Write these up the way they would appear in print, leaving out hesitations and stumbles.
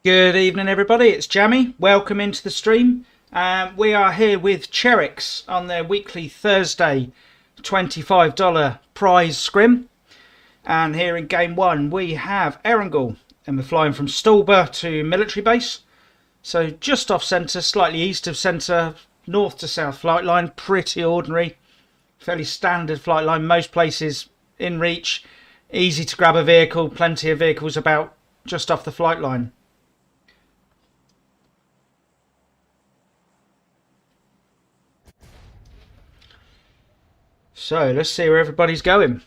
Good evening, everybody. It's Jammy. Welcome into the stream. We are here with CHERIKS on their weekly Thursday $25 prize scrim. And here in game one, we have Erangel, and we're flying from Stolba to military base. So just off centre, slightly east of centre, north to south flight line. Pretty ordinary, fairly standard flight line. Most places in reach, easy to grab a vehicle. Plenty of vehicles about just off the flight line. So let's see where everybody's going.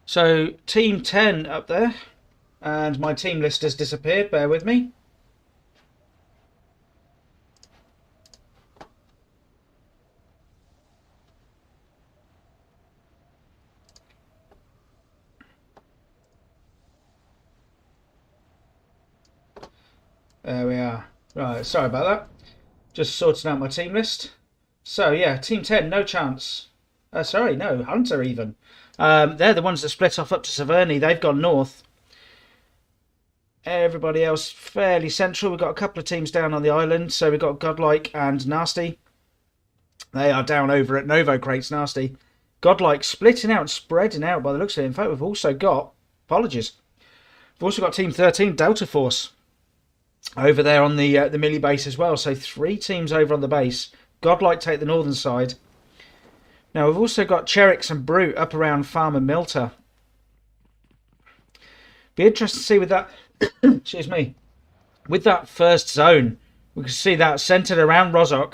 So team 10 up there, and my team list has disappeared, bear with me. There we are. Right, sorry about that. Just sorting out my team list. So yeah, team 10, no chance. Sorry, no, Hunter even. They're the ones that split off up to Saverney. They've gone north. Everybody else fairly central. We've got a couple of teams down on the island. So we've got Godlike and Nasty. They are down over at Novo Crates, Nasty. Godlike splitting out, spreading out by the looks of it. In fact, we've also got, apologies, we've also got Team 13, Delta Force, over there on the Millie base as well. So 3 teams over on the base. Godlike take the northern side. Now we've also got CHERIKS and Brute up around Farm and Milter. Be interesting to see with that, excuse me, with that first zone. We can see that centred around Rozok.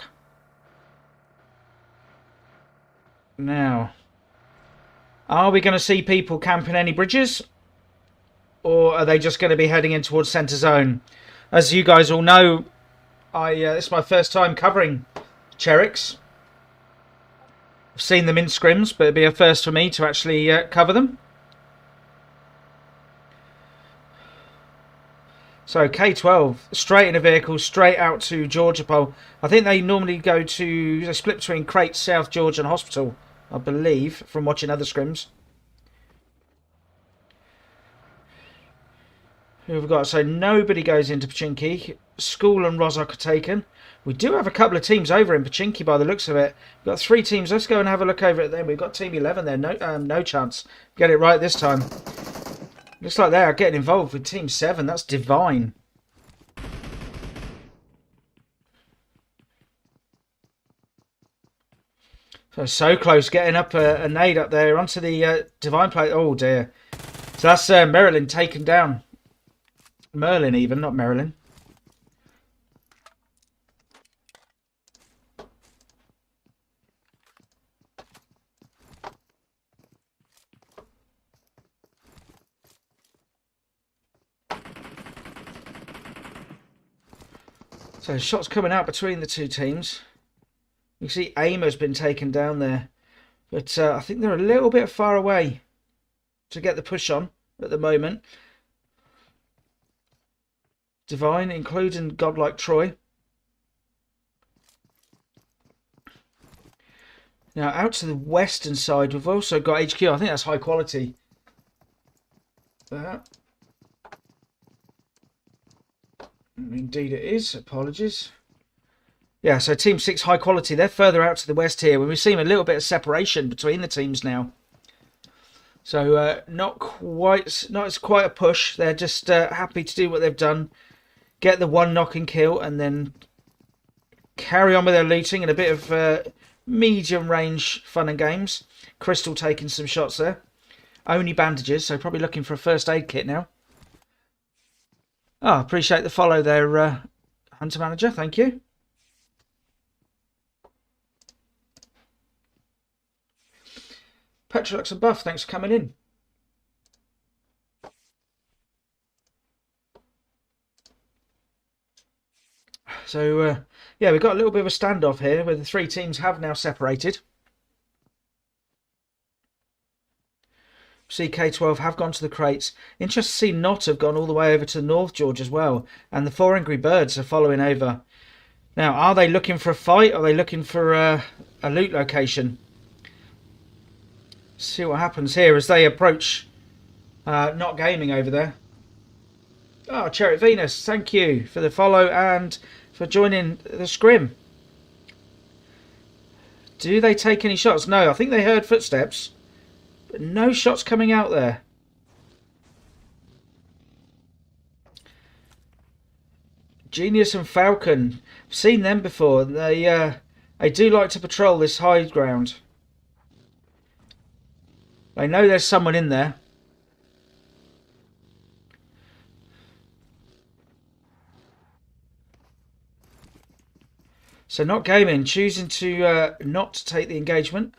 Now, are we going to see people camping any bridges? Or are they just going to be heading in towards centre zone? As you guys all know, it's my first time covering CHERIKS. I've seen them in scrims, but it'd be a first for me to actually cover them. So K12, straight in a vehicle, straight out to Georgia Pole. I think they normally they split between Crates, South Georgia and Hospital, I believe, from watching other scrims. Who have we got? So nobody goes into Pachinki. School and Rozok are taken. We do have a couple of teams over in Pachinki by the looks of it. We've got 3 teams. Let's go and have a look over at them. We've got Team 11 there. No chance. Get it right this time. Looks like they are getting involved with Team 7. That's divine. So close. Getting up a nade up there onto the divine plate. Oh dear. So that's Marilyn taken down. Merlin even, not Marilyn. So shots coming out between the 2 teams. You can see Aimer's been taken down there. But I think they're a little bit far away to get the push on at the moment. Divine, including Godlike Troy. Now, out to the western side, we've also got HQ. I think that's high quality. Indeed it is. Apologies. Yeah, so Team 6 high quality. They're further out to the west here. We've seen a little bit of separation between the teams now. So not as quite a push. They're just happy to do what they've done. Get the 1 knock and kill, and then carry on with their looting and a bit of medium range fun and games. Crystal taking some shots there. Only bandages, so probably looking for a first aid kit now. Oh, appreciate the follow there, Hunter Manager. Thank you. Petrolux and Buff, thanks for coming in. So, yeah, we've got a little bit of a standoff here where the 3 teams have now separated. CK12 have gone to the crates. Interesting to see Not have gone all the way over to North George as well. And the 4 Angry Birds are following over. Now, are they looking for a fight? Or are they looking for a loot location? See what happens here as they approach Not Gaming over there. Oh, Cherry Venus, thank you for the follow and for joining the scrim. Do they take any shots? No, I think they heard footsteps, but no shots coming out there. Genius and Falcon, I've seen them before. They do like to patrol this high ground. They know there's someone in there. So Not Gaming choosing to not take the engagement.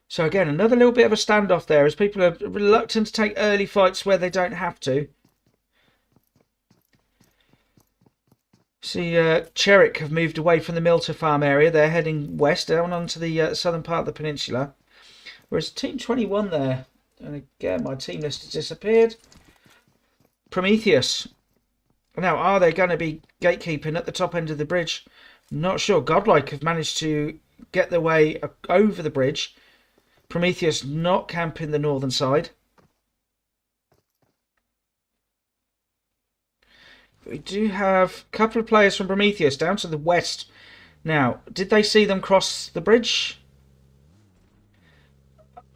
So again, another little bit of a standoff there as people are reluctant to take early fights where they don't have to. See, CHERIKS have moved away from the Milter Farm area. They're heading west down onto the southern part of the peninsula. Whereas Team 21 there, and again my team list has disappeared. Prometheus. Now, are they going to be gatekeeping at the top end of the bridge? Not sure. Godlike have managed to get their way over the bridge. Prometheus not camping the northern side. We do have a couple of players from Prometheus down to the west. Now, did they see them cross the bridge?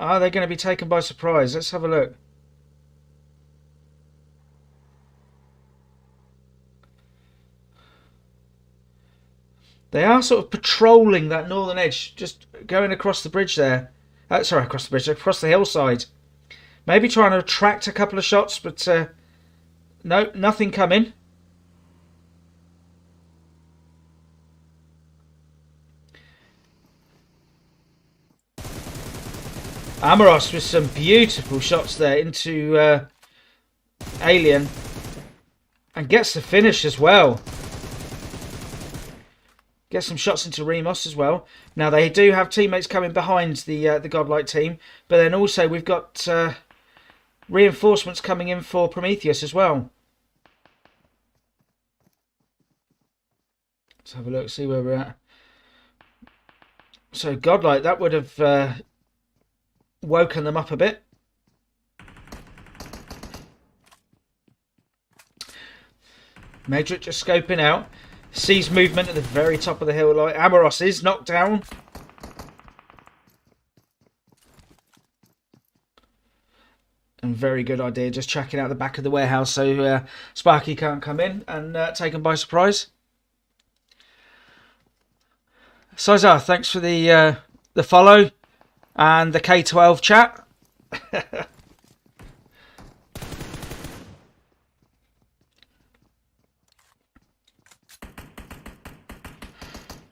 Are they going to be taken by surprise? Let's have a look. They are sort of patrolling that northern edge, just going across the bridge there. Sorry, across the bridge, across the hillside. Maybe trying to attract a couple of shots, but no, nothing coming. Amoros with some beautiful shots there into Alien. And gets the finish as well. Get some shots into Remos as well. Now they do have teammates coming behind the Godlike team, but then also we've got reinforcements coming in for Prometheus as well. Let's have a look, see where we're at. So Godlike, that would have woken them up a bit. Medric just scoping out. Sees movement at the very top of the hill. Like Amoros is knocked down. And very good idea, just checking out the back of the warehouse so Sparky can't come in and take him by surprise. Sizar, thanks for the follow and the K12 chat.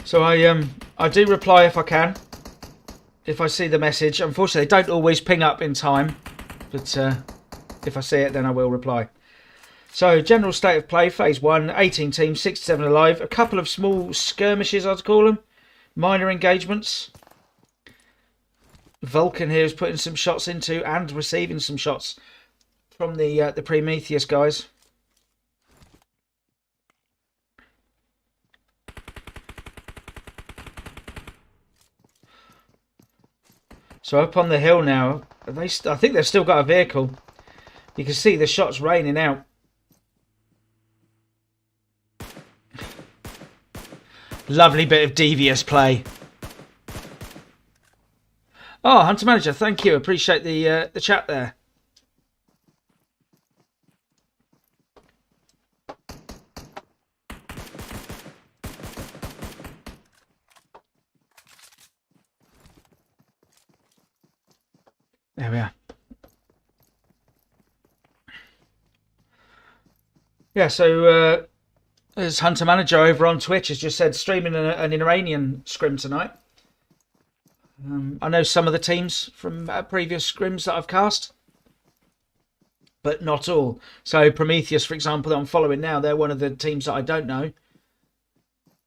So I do reply if I can, if I see the message. Unfortunately, they don't always ping up in time, but if I see it, then I will reply. So, general state of play, phase 1, 18 teams, 67 alive. A couple of small skirmishes, I'd call them. Minor engagements. Vulcan here is putting some shots into and receiving some shots from the Prometheus guys. So up on the hill now, I think they've still got a vehicle. You can see the shots raining out. Lovely bit of devious play. Oh, Hunter Manager, thank you. Appreciate the chat there. There we are. Yeah, so as Hunter Manager over on Twitch has just said, streaming an Iranian scrim tonight. I know some of the teams from previous scrims that I've cast, but not all. So Prometheus, for example, that I'm following now, they're one of the teams that I don't know.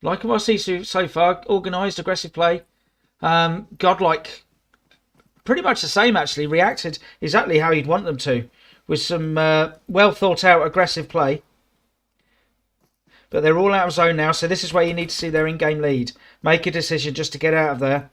Like what I see so far, organised, aggressive play. Godlike pretty much the same actually, reacted exactly how you'd want them to, with some well thought out aggressive play. But they're all out of zone now, so this is where you need to see their in-game lead. Make a decision just to get out of there.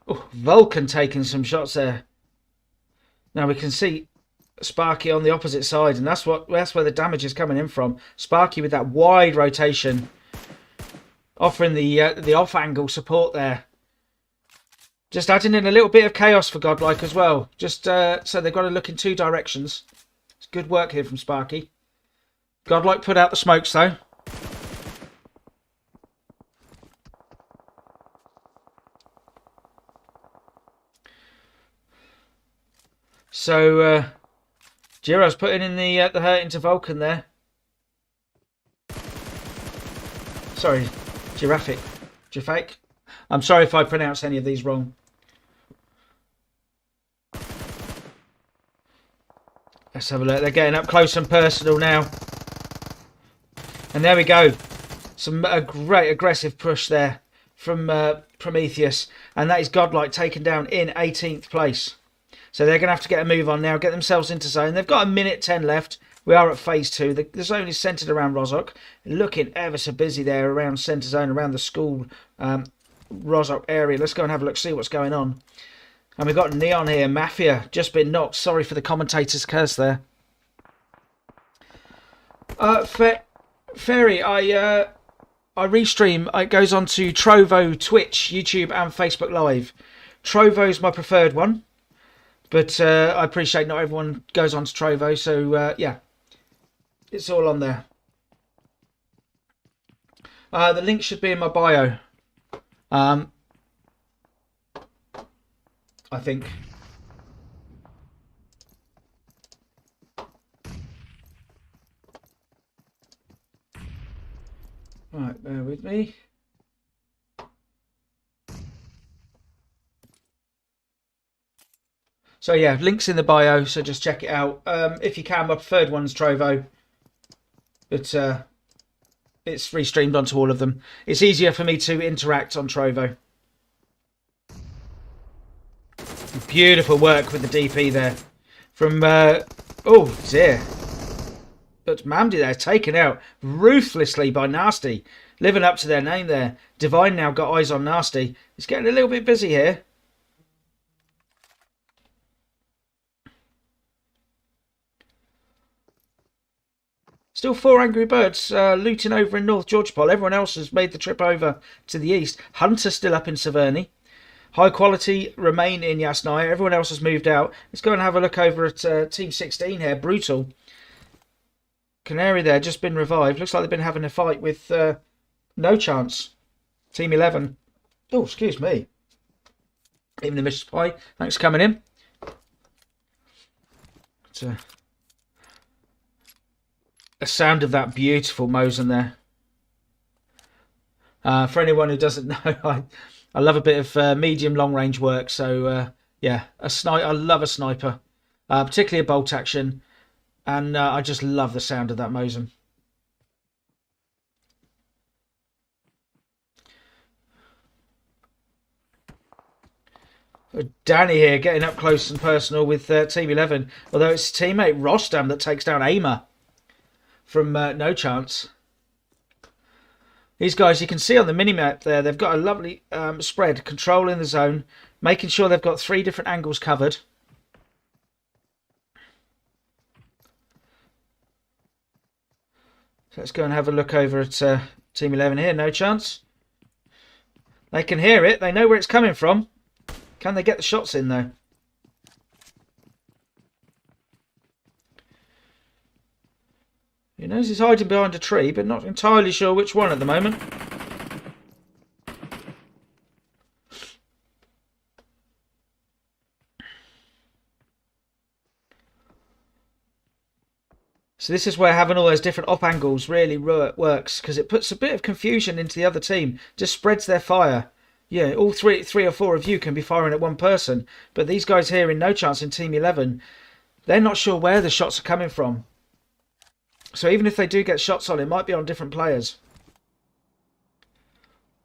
Oh, Vulcan taking some shots there. Now we can see Sparky on the opposite side, and that's where the damage is coming in from. Sparky with that wide rotation, offering the off angle support there. Just adding in a little bit of chaos for Godlike as well. Just so they've got to look in two directions. It's good work here from Sparky. Godlike put out the smokes though. So Giro's putting in the hurt into Vulcan there. Sorry, Giraffic. I'm sorry if I pronounce any of these wrong. Let's have a look. They're getting up close and personal now. And there we go. A great aggressive push there from Prometheus. And that is Godlike taken down in 18th place. So they're going to have to get a move on now, get themselves into zone. They've got a minute 10 left. We are at phase 2. The zone is centred around Rozhok. Looking ever so busy there around centre zone, around the school Rozhok area. Let's go and have a look, see what's going on. And we've got Neon here. Mafia just been knocked. Sorry for the commentator's curse there. Fairy, I restream. It goes on to Trovo, Twitch, YouTube and Facebook Live. Trovo's my preferred one. But I appreciate not everyone goes on to Trovo, so yeah, it's all on there. The link should be in my bio. I think. Right, bear with me. So yeah, links in the bio, so just check it out. If you can, my preferred one's Trovo. But it's restreamed onto all of them. It's easier for me to interact on Trovo. Beautiful work with the DP there. From, oh dear. But Mamdi there, taken out ruthlessly by Nasty. Living up to their name there. Divine now got eyes on Nasty. He's getting a little bit busy here. Still 4 Angry Birds looting over in North Georgopol. Everyone else has made the trip over to the east. Hunter's still up in Severny. High Quality remain in Yasnaya. Everyone else has moved out. Let's go and have a look over at Team 16 here. Brutal. Canary there, just been revived. Looks like they've been having a fight with No Chance. Team 11. Oh, excuse me. Even the Mr. Spy. Thanks for coming in. The sound of that beautiful Mosin there. For anyone who doesn't know, I love a bit of medium long range work. So yeah, I love a sniper, particularly a bolt action, and I just love the sound of that Mosin. Danny here getting up close and personal with Team 11, although it's teammate Rostam that takes down Aimer from No Chance. These guys, you can see on the minimap there, they've got a lovely spread, controlling the zone, making sure they've got 3 different angles covered. So let's go and have a look over at Team 11 here. No Chance. They can hear it. They know where it's coming from. Can they get the shots in though? He knows he's hiding behind a tree, but not entirely sure which one at the moment. So this is where having all those different op angles really works, because it puts a bit of confusion into the other team. Just spreads their fire. Yeah, all three or four of you can be firing at one person. But these guys here in No Chance in Team 11, they're not sure where the shots are coming from. So even if they do get shots on, it might be on different players.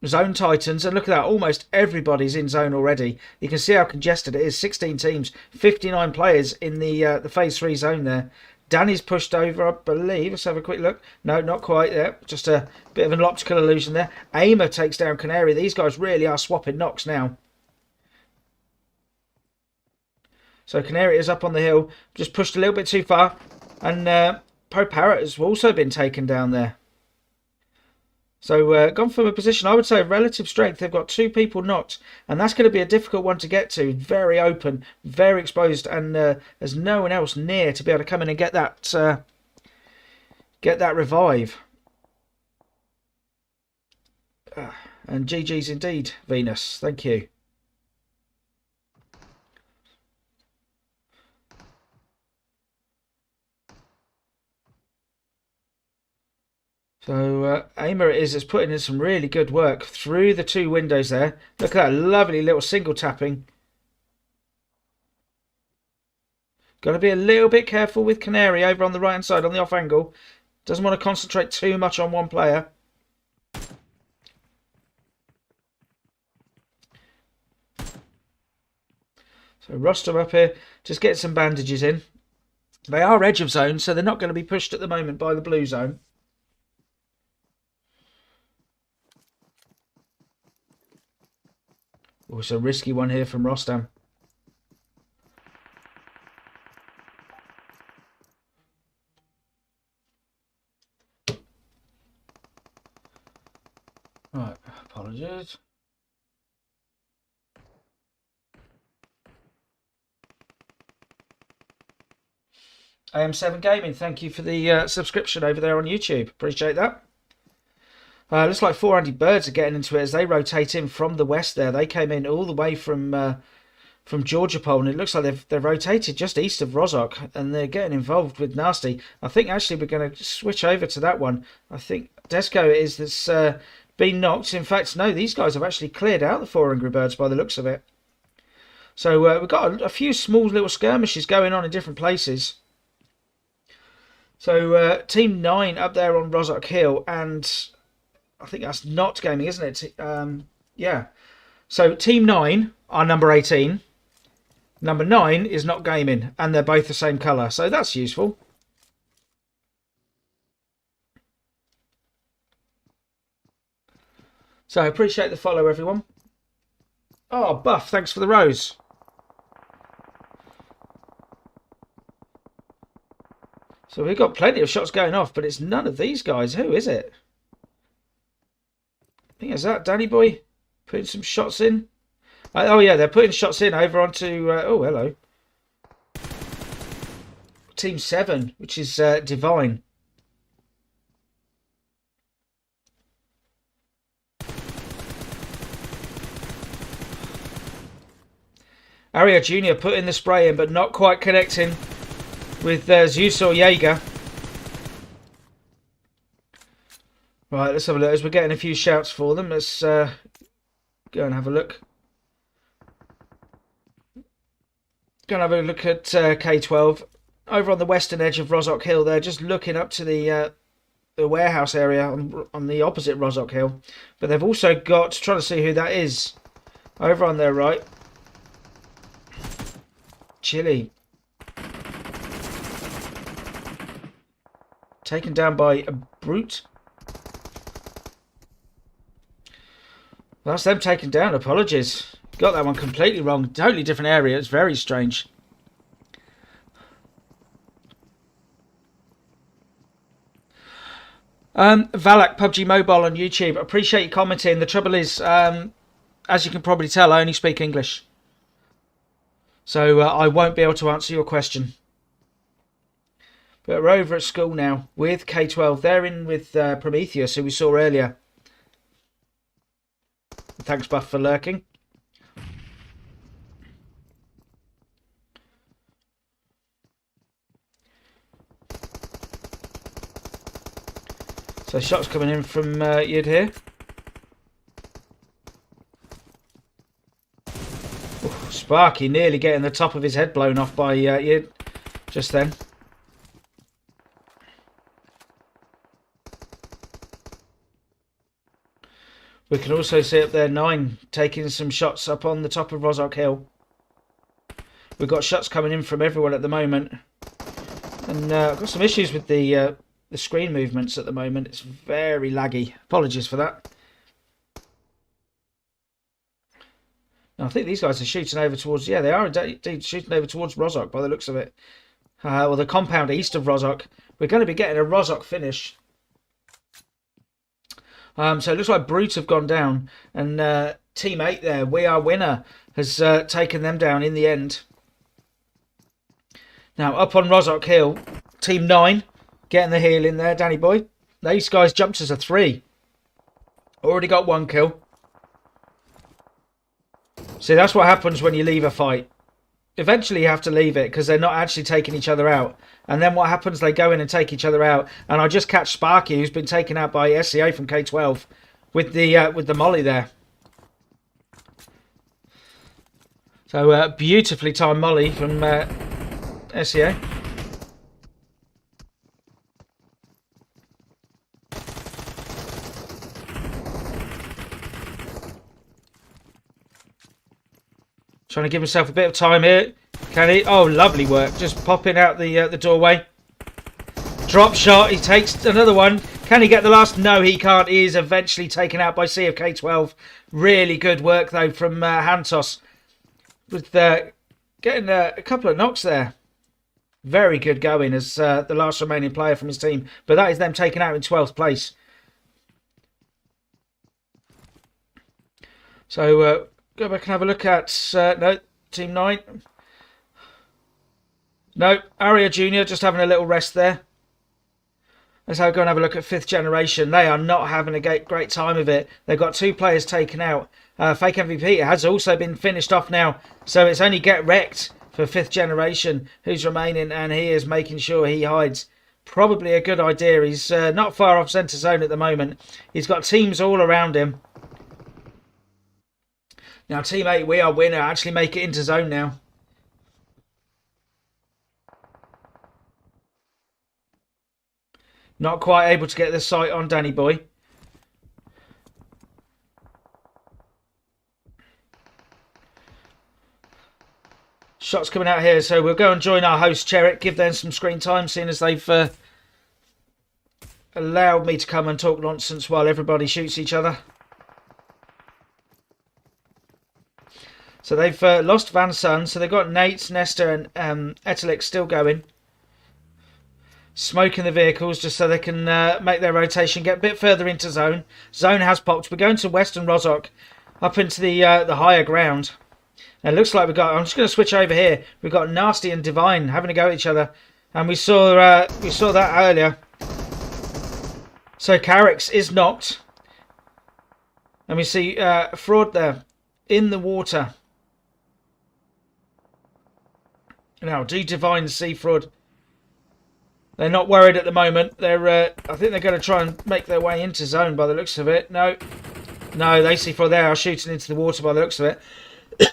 Zone Titans, and look at that, almost everybody's in zone already. You can see how congested it is. 16 teams, 59 players in the phase 3 zone there. Danny's pushed over, I believe. Let's have a quick look. No, not quite there. Just a bit of an optical illusion there. Aimer takes down Canary. These guys really are swapping knocks now. So Canary is up on the hill, just pushed a little bit too far. And Pro Parrot has also been taken down there. So gone from a position, I would say, of relative strength. They've got 2 people knocked, and that's going to be a difficult one to get to. Very open, very exposed, and there's no one else near to be able to come in and get that revive. And GG's indeed, Venus. Thank you. So Aimer is putting in some really good work through the 2 windows there. Look at that lovely little single tapping. Got to be a little bit careful with Canary over on the right hand side on the off angle. Doesn't want to concentrate too much on one player. So Rostam up here, just getting some bandages in. They are edge of zone, so they're not going to be pushed at the moment by the blue zone. Oh, it's a risky one here from Rostam. Right, apologies. AM7 Gaming, thank you for the subscription over there on YouTube. Appreciate that. Looks like 4 Birds are getting into it as they rotate in from the west there. They came in all the way from Georgia Pole, and it looks like they've rotated just east of Rozok, and they're getting involved with Nasty. I think actually we're going to switch over to that one. I think Desco is that's been knocked. In fact, no, these guys have actually cleared out the 4 Birds by the looks of it. So we've got a few small little skirmishes going on in different places. So Team 9 up there on Rozok Hill, and I think that's not gaming, isn't it? Yeah. So Team 9 are number 18. Number 9 is not gaming, and they're both the same colour, so that's useful. So I appreciate the follow, everyone. Oh, Buff, thanks for the rose. So we've got plenty of shots going off, but it's none of these guys. Who is it? I think it's that Danny Boy putting some shots in. Oh yeah, they're putting shots in over onto. Oh, hello. Team 7, which is Divine. Aria Jr. putting the spray in, but not quite connecting with Zeus or Jaeger. Right, let's have a look. As we're getting a few shouts for them, let's go and have a look. Go and have a look at K12 over on the western edge of Rozok Hill. They're just looking up to the warehouse area on the opposite Rozok Hill, but they've also got, trying to see who that is, over on their right. Chile. Taken down by a brute. That's them taken down. Apologies. Got that one completely wrong. Totally different area. It's very strange. Valak PUBG Mobile on YouTube. Appreciate you commenting. The trouble is, as you can probably tell, I only speak English. So I won't be able to answer your question. But we're over at school now with K12. They're in with Prometheus, who we saw earlier. Thanks, Buff, for lurking. So shots coming in from Yid here. Ooh, Sparky nearly getting the top of his head blown off by Yid. just then. We can also see up there 9 taking some shots up on the top of Rozok Hill. We've got shots coming in from everyone at the moment. And I've got some issues with the screen movements at the moment. It's very laggy. Apologies for that. Now, I think these guys are shooting over towards... Yeah, they are indeed shooting over towards Rozok by the looks of it. Or the compound east of Rozok. We're going to be getting a Rozok finish. So it looks like Brute have gone down. And Team 8 there, We Are Winner, has taken them down in the end. Now, up on Rozok Hill, Team 9 getting the heal in there, Danny boy. These guys jumped as a 3. Already got 1 kill. See, that's what happens when you leave a fight. Eventually you have to leave it because they're not actually taking each other out. And then what happens, they go in and take each other out. And I just catch Sparky, who's been taken out by SCA from K12 with the molly there. So beautifully timed molly from SCA. Trying to give himself a bit of time here. Can he? Oh, lovely work. Just popping out the doorway. Drop shot. He takes another one. Can he get the last? No, he can't. He is eventually taken out by C of K12. Really good work, though, from Hantos. With getting a couple of knocks there. Very good going as the last remaining player from his team. But that is them taken out in 12th place. So go back and have a look at... no, Team 9. No, Aria Jr. just having a little rest there. Let's go and have a look at 5th generation. They are not having a great time of it. They've got 2 players taken out. Fake MVP has also been finished off now. So it's only Get Wrecked for 5th generation who's remaining. And he is making sure he hides. Probably a good idea. He's not far off centre zone at the moment. He's got teams all around him. Now Team 8, We Are Winner, actually make it into zone now. Not quite able to get the sight on Danny boy. Shots coming out here, so we'll go and join our host CHERIKS, give them some screen time, seeing as they've allowed me to come and talk nonsense while everybody shoots each other. So they've lost Van Sun, so they've got Nate, Nestor and Etelix still going. Smoking the vehicles just so they can make their rotation, get a bit further into zone. Zone has popped. We're going to Western Rozok, up into the higher ground. And it looks like we've got... I'm just going to switch over here. We've got Nasty and Divine having a go at each other. And we saw that earlier. So CHERIKS is knocked. And we see Fraud there in the water. Now, do Divine see Fraud? They're not worried at the moment. They're, I think they're going to try and make their way into zone by the looks of it. No, they see Fraud. They are shooting into the water by the looks of it.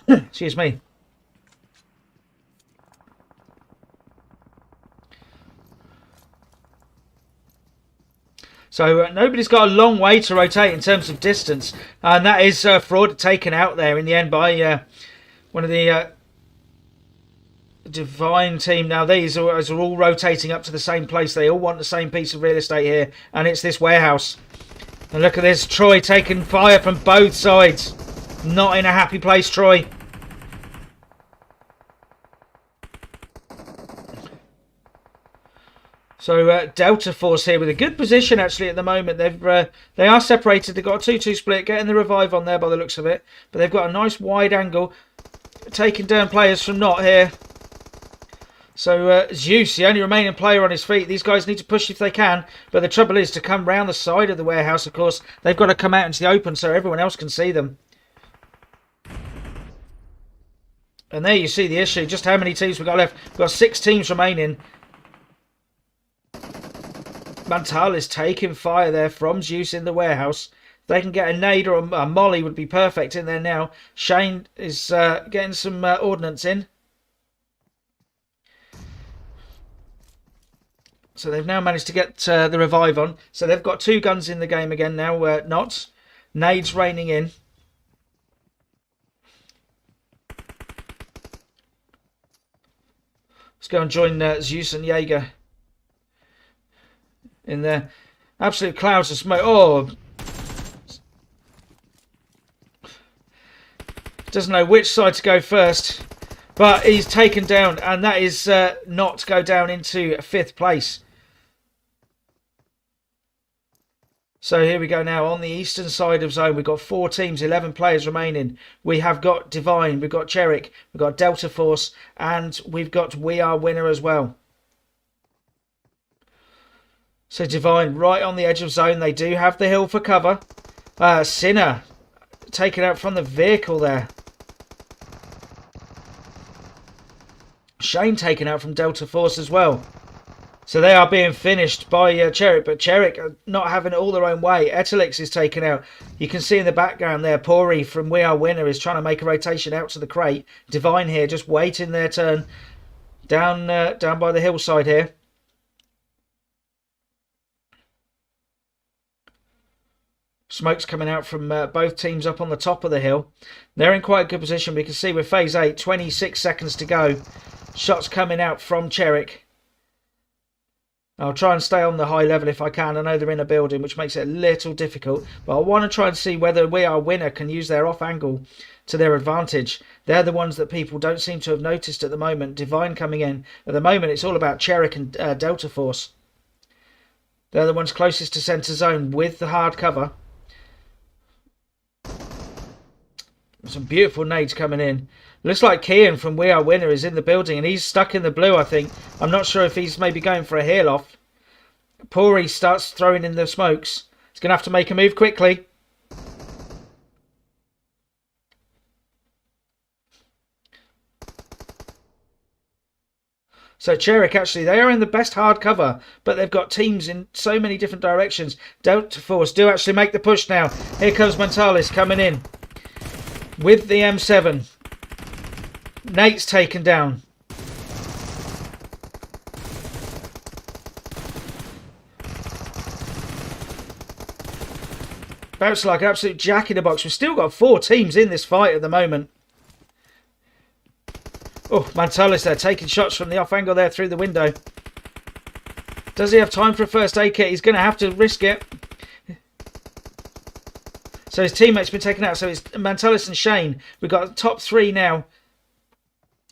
Excuse me. So nobody's got a long way to rotate in terms of distance, and that is Fraud taken out there in the end by one of the Divine team. Now these are all rotating up to the same place. They all want the same piece of real estate here, and it's this warehouse. And look at this, Troy taking fire from both sides. Not in a happy place, Troy. So Delta Force here with a good position actually at the moment. They are separated. They've got a 2-2 split, getting the revive on there by the looks of it. But they've got a nice wide angle, taking down players from Not here. So Zeus, the only remaining player on his feet. These guys need to push if they can. But the trouble is to come round the side of the warehouse, of course. They've got to come out into the open so everyone else can see them. And there you see the issue. Just how many teams we've got left. We've got 6 teams remaining. Mantal is taking fire there from Zeus in the warehouse. If they can get a nade or a molly would be perfect in there now. Shane is getting some ordnance in. So they've now managed to get the revive on. So they've got 2 guns in the game again now. Knots. Nades raining in. Let's go and join Zeus and Jaeger in there. Absolute clouds of smoke. Oh, doesn't know which side to go first, but he's taken down, and that is not to go down into 5th place. So here we go now on the eastern side of zone. We've got 4 teams, 11 players remaining. We have got Divine, we've got CHERIK, we've got Delta Force, and we've got We Are Winner as well. So Divine right on the edge of zone. They do have the hill for cover. Sinner taken out from the vehicle there. Shane taken out from Delta Force as well. So they are being finished by CHERIK, but CHERIK are not having it all their own way. Etelix is taken out. You can see in the background there, Pori from We Are Winner is trying to make a rotation out to the crate. Divine here just waiting their turn down by the hillside here. Smoke's coming out from both teams up on the top of the hill. They're in quite a good position. We can see with phase 8, 26 seconds to go. Shots coming out from CHERIK. I'll try and stay on the high level if I can. I know they're in a building, which makes it a little difficult. But I want to try and see whether We Are Winner can use their off angle to their advantage. They're the ones that people don't seem to have noticed at the moment. Divine coming in. At the moment, it's all about CHERIK and Delta Force. They're the ones closest to centre zone with the hard cover. Some beautiful nades coming in. Looks like Kian from We Are Winner is in the building, and he's stuck in the blue, I think. I'm not sure if he's maybe going for a heel off. Pori starts throwing in the smokes. He's going to have to make a move quickly. So CHERIK, actually, they are in the best hard cover, but they've got teams in so many different directions. Delta Force do actually make the push now. Here comes Mentalis coming in with the M7. Nate's taken down. Bounce like an absolute jack in the box. We've still got 4 teams in this fight at the moment. Oh, Mantalis there taking shots from the off angle there through the window. Does he have time for a first aid kit? He's going to have to risk it. So his teammate's been taken out. So it's Mantalis and Shane. We've got the top 3 now.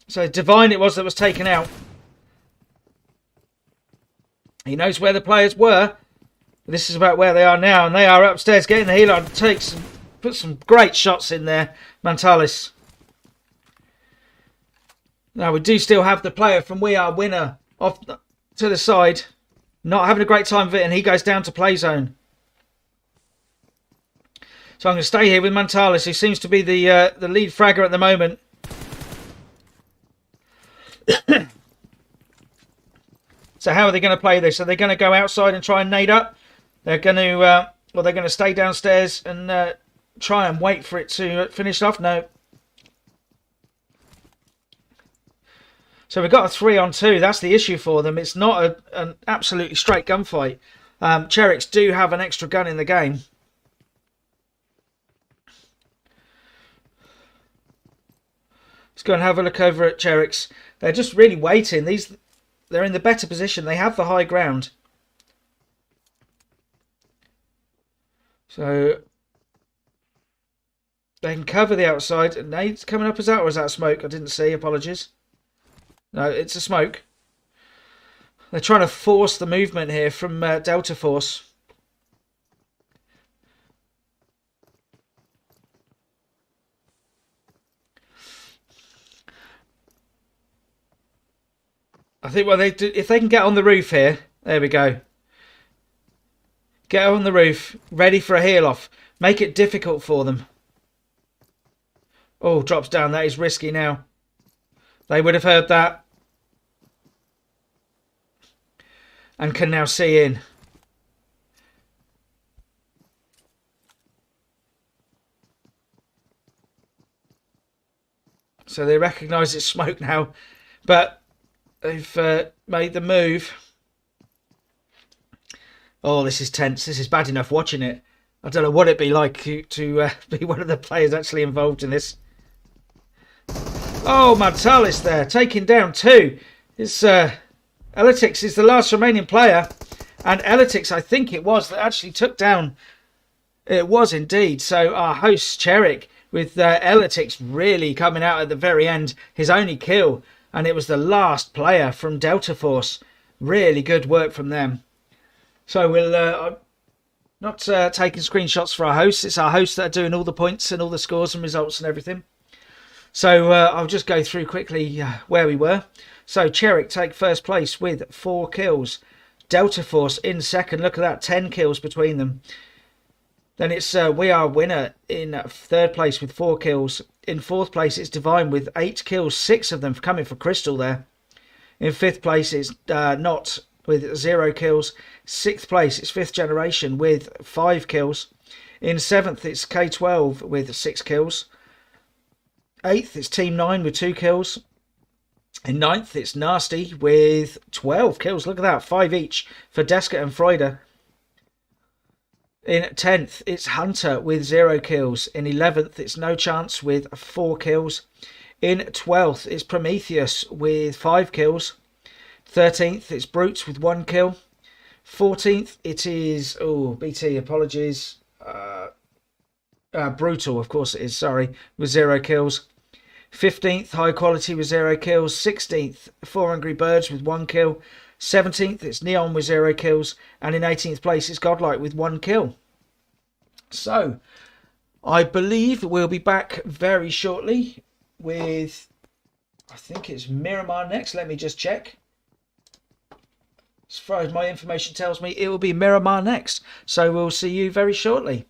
So Divine it was that was taken out. He knows where the players were. This is about where they are now. And they are upstairs getting the heal on. Put some great shots in there. Mantalis. Now we do still have the player from We Are Winner off to the side. Not having a great time of it. And he goes down to play zone. So I'm going to stay here with Mantalis, who seems to be the lead fragger at the moment. So how are they going to play this? Are they going to go outside and try and nade up? They're going to, or they're going to stay downstairs and try and wait for it to finish off? No. So we've got a 3-on-2. That's the issue for them. It's not an absolutely straight gunfight. CHERIKS do have an extra gun in the game. Let's go and have a look over at CHERIKS. They're just really waiting. They're in the better position. They have the high ground. So they can cover the outside. Nade's coming up as that, or is that smoke? I didn't see. Apologies. No, it's a smoke. They're trying to force the movement here from Delta Force. I think what they do, if they can get on the roof here, there we go. Get on the roof, ready for a heel off. Make it difficult for them. Oh, drops down. That is risky now. They would have heard that. And can now see in. So they recognise it's smoke now. But they've made the move. Oh, this is tense. This is bad enough watching it. I don't know what it'd be like to be one of the players actually involved in this. Oh, Martalis there, taking down two. It's Elitix is the last remaining player, and Elitix, I think it was, that actually took down. It was indeed. So our host Cherik with Elitix really coming out at the very end, his only kill, and it was the last player from Delta Force. Really good work from them. So we'll not taking screenshots for our hosts. It's our hosts that are doing all the points and all the scores and results and everything. So I'll just go through quickly where we were. So Cherik take first place with 4 kills. Delta Force in second. Look at that, 10 kills between them. Then it's We Are Winner in third place with 4 kills. In fourth place it's Divine with 8 kills, 6 of them coming for Crystal there. In fifth place it's Not with 0 kills. Sixth place it's Fifth Generation with 5 kills. In seventh it's K12 with 6 kills. Eighth it's Team 9 with 2 kills. In ninth it's Nasty with 12 kills. Look at that, 5 each for Deska and Freuder. In 10th it's Hunter with 0 kills. In 11th it's No Chance with 4 kills. In 12th it's Prometheus with 5 kills. 13th it's Brutes with 1 kill. 14th it is BT, apologies, Brutal, of course it is, sorry, with 0 kills. 15th High Quality with 0 kills. 16th 4 Angry Birds with 1 kill. 17th it's Neon with 0 kills, and in 18th place it's Godlight with 1 kill. So I believe we'll be back very shortly with, I think it's Miramar next. Let me just check. As far as my information tells me, it will be Miramar next. So we'll see you very shortly.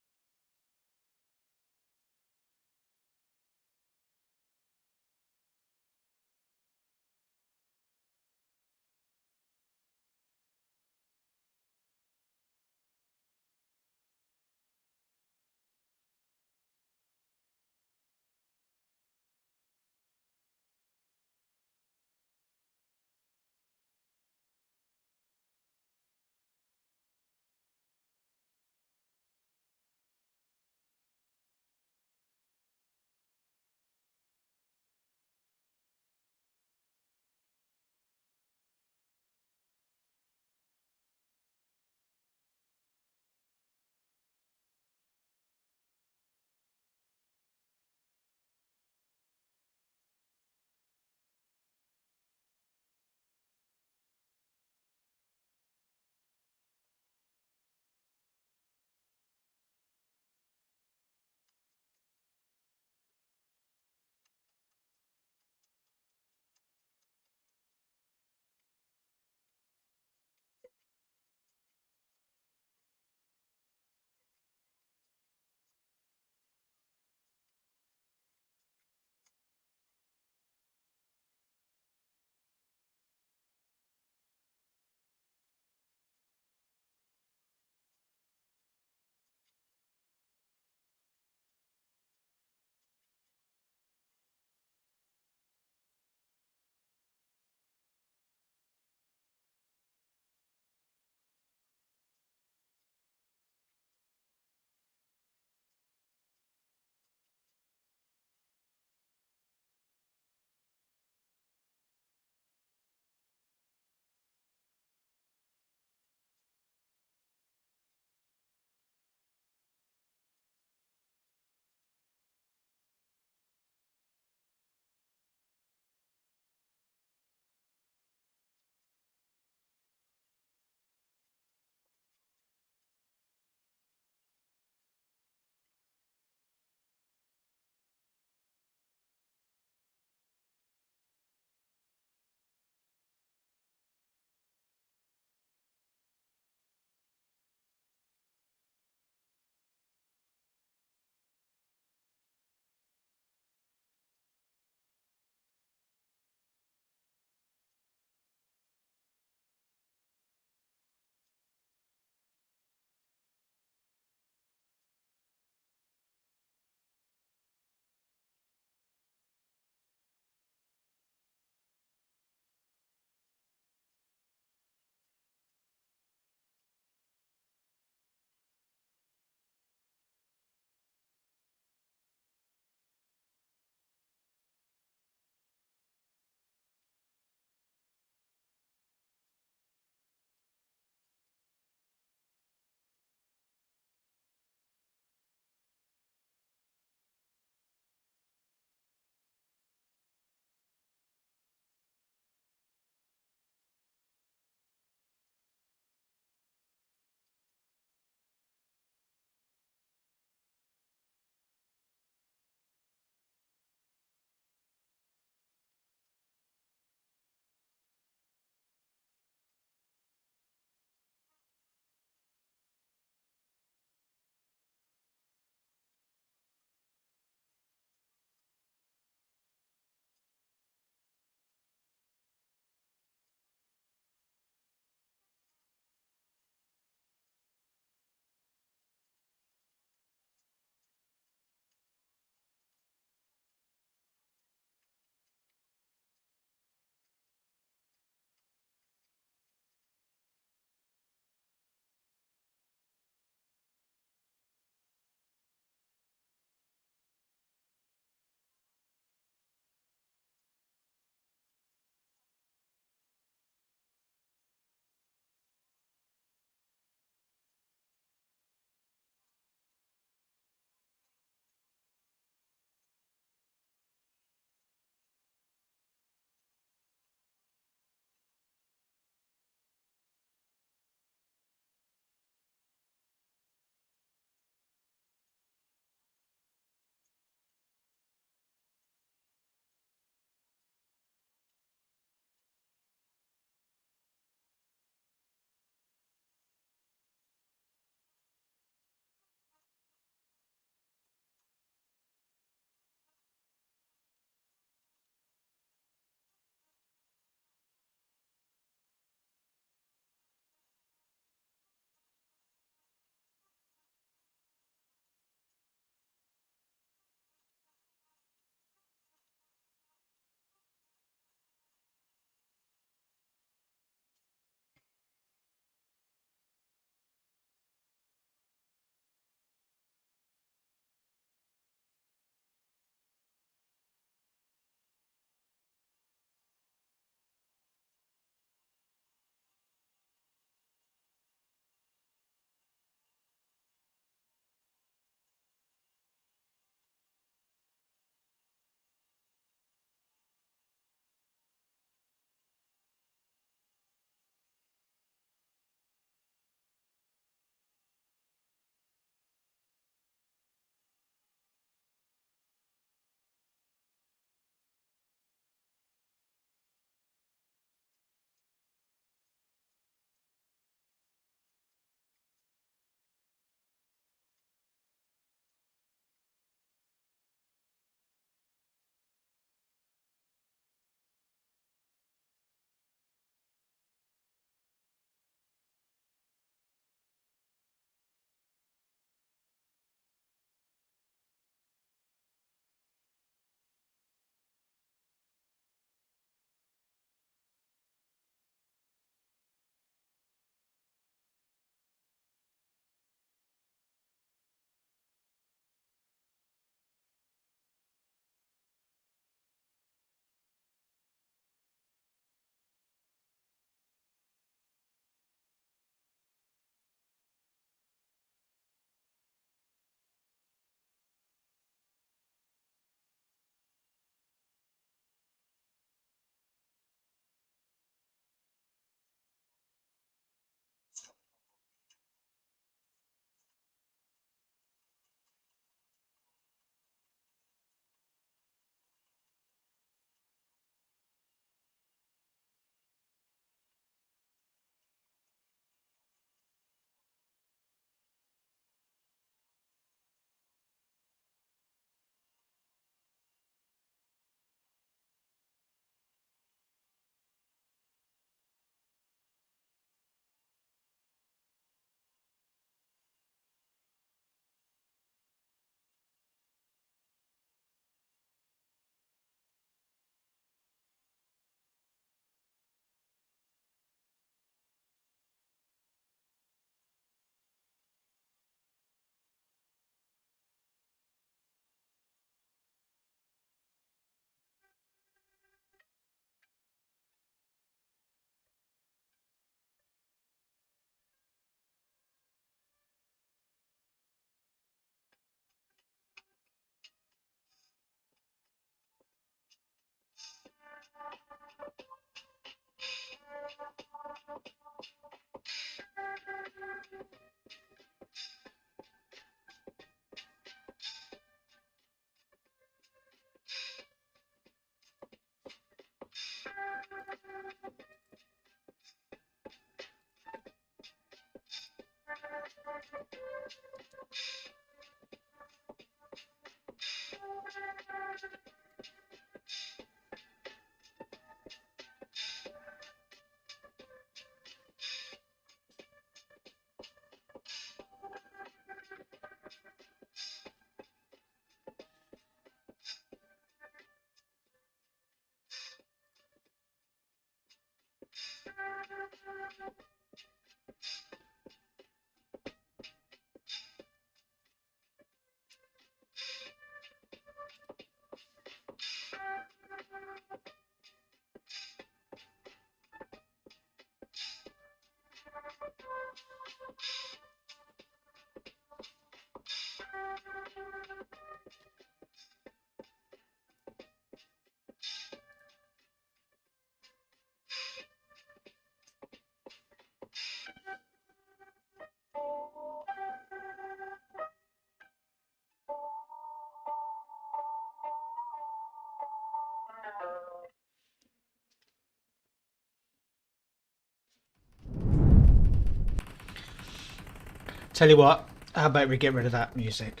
Tell you what, how about we get rid of that music?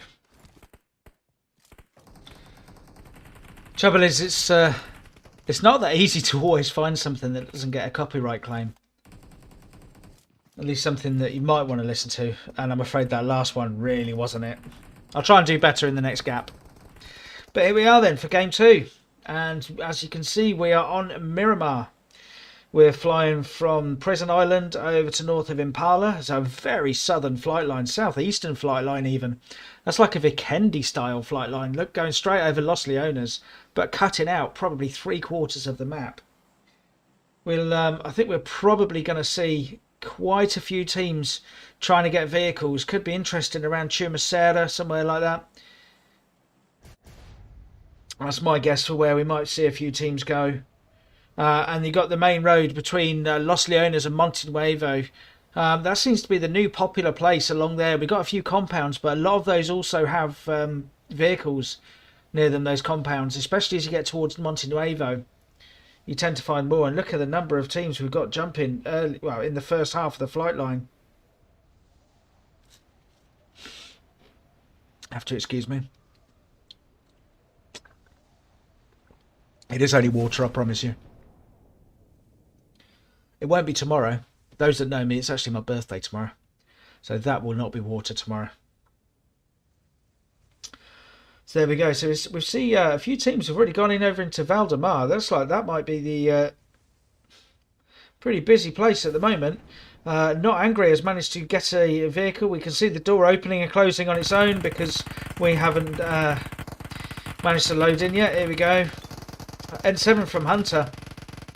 Trouble is, it's not that easy to always find something that doesn't get a copyright claim. At least something that you might want to listen to, and I'm afraid that last one really wasn't it. I'll try and do better in the next gap. But here we are then for game 2, and as you can see, we are on Miramar. We're flying from Prison Island over to north of Impala. It's a very southern flight line, southeastern flight line even. That's like a Vikendi style flight line. Look, going straight over Los Leones, but cutting out probably 3/4 of the map. I think we're probably going to see quite a few teams trying to get vehicles. Could be interesting around Chumacera, somewhere like that. That's my guess for where we might see a few teams go. And you got the main road between Los Leones and Monte Nuevo. That seems to be the new popular place along there. We've got a few compounds, but a lot of those also have vehicles near them, those compounds, especially as you get towards Monte Nuevo. You tend to find more. And look at the number of teams we've got jumping early, well, in the first half of the flight line. Have to excuse me. It is only water, I promise you. It won't be tomorrow. Those that know me, it's actually my birthday tomorrow. So that will not be water tomorrow. So there we go. So we see a few teams have already gone in over into Valdemar. That might be the pretty busy place at the moment. Not Angry has managed to get a vehicle. We can see the door opening and closing on its own because we haven't managed to load in yet. Here we go. N7 from Hunter.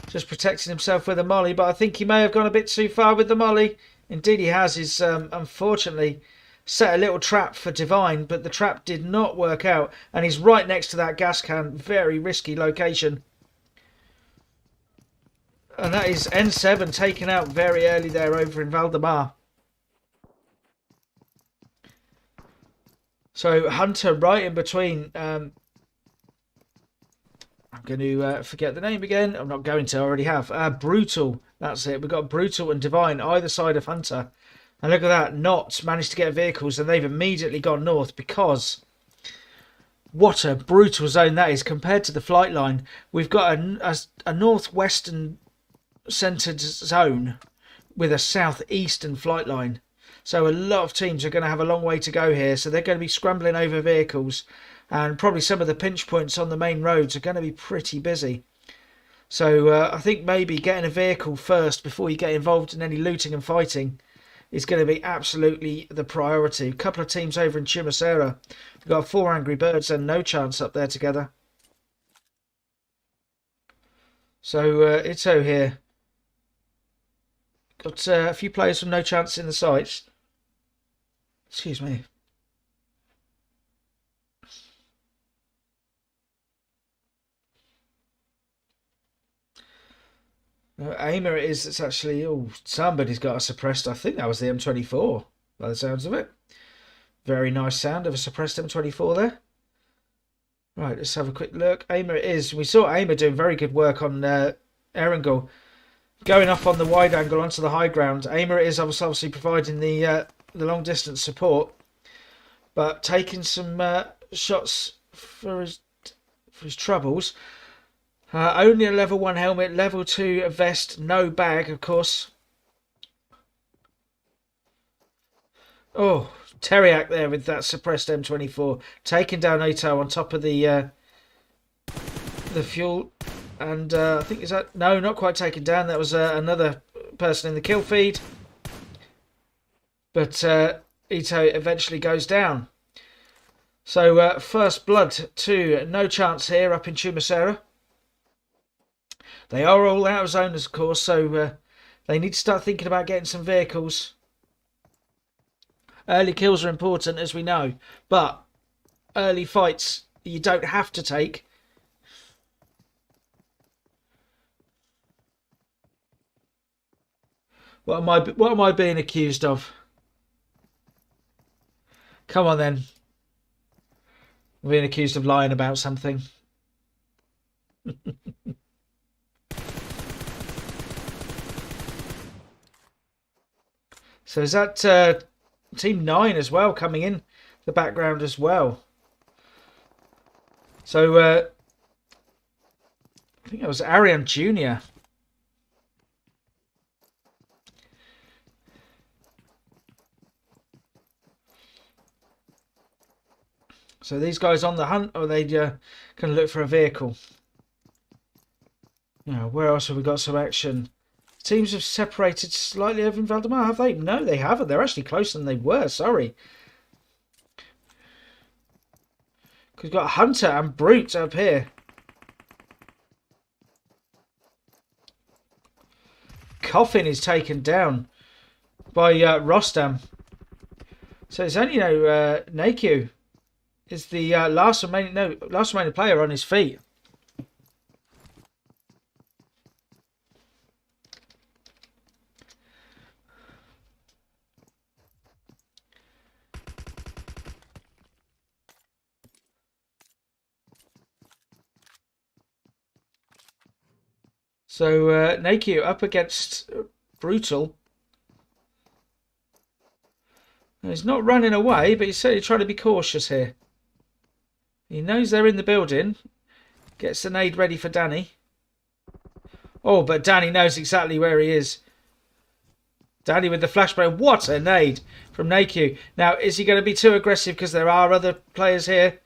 Just protecting himself with a molly, but I think he may have gone a bit too far with the molly. Indeed he has. He's unfortunately set a little trap for Divine, but the trap did not work out, and he's right next to that gas can. Very risky location. And that is N7 taken out very early there over in Valdemar. So Hunter right in between. I'm going to forget the name again. I'm not going to. I already have. Brutal. That's it. We've got Brutal and Divine either side of Hunter. And look at that. Knots managed to get vehicles and they've immediately gone north because what a brutal zone that is compared to the flight line. We've got a northwestern centred zone with a southeastern flight line. So a lot of teams are going to have a long way to go here. So they're going to be scrambling over vehicles. And probably some of the pinch points on the main roads are going to be pretty busy. So I think maybe getting a vehicle first before you get involved in any looting and fighting is going to be absolutely the priority. A couple of teams over in Chumacera. We've got 4 Angry Birds and No Chance up there together. So Ito here. Got a few players from No Chance in the sights. Excuse me. Aimer it is. It's actually, oh, somebody's got a suppressed. I think that was the M24 by the sounds of it. Very nice sound of a suppressed M24 there. Right, let's have a quick look. Aimer it is. We saw Aimer doing very good work on Erangel, going up on the wide angle onto the high ground. Aimer it is obviously providing the long distance support, but taking some shots for his troubles. Only a level 1 helmet, level 2 vest, no bag, of course. Oh, Teriak there with that suppressed M24, taking down Ito on top of the fuel And I think is that no, not quite taken down. That was another person in the kill feed. But Ito eventually goes down. So first blood to No Chance here up in Chumacera. They are all out of zoners, of course, so they need to start thinking about getting some vehicles. Early kills are important, as we know, but early fights you don't have to take. What am I being accused of? Come on then. I'm being accused of lying about something. So is that Team 9 as well coming in the background as well? So I think it was Arian Jr. So these guys on the hunt, or are they going to look for a vehicle? Now, where else have we got some action? Teams have separated slightly over in Valdemar, have they? No, they haven't. They're actually closer than they were. Sorry. We've got Hunter and Brute up here. Coffin is taken down by Rostam. So it's only, Naku is the last remaining player on his feet. So Naku up against Brutal. He's not running away, but he's certainly trying to be cautious here. He knows they're in the building. Gets the nade ready for Danny. Oh, but Danny knows exactly where he is. Danny with the flashbang. What a nade from Naku. Now, is he going to be too aggressive because there are other players here?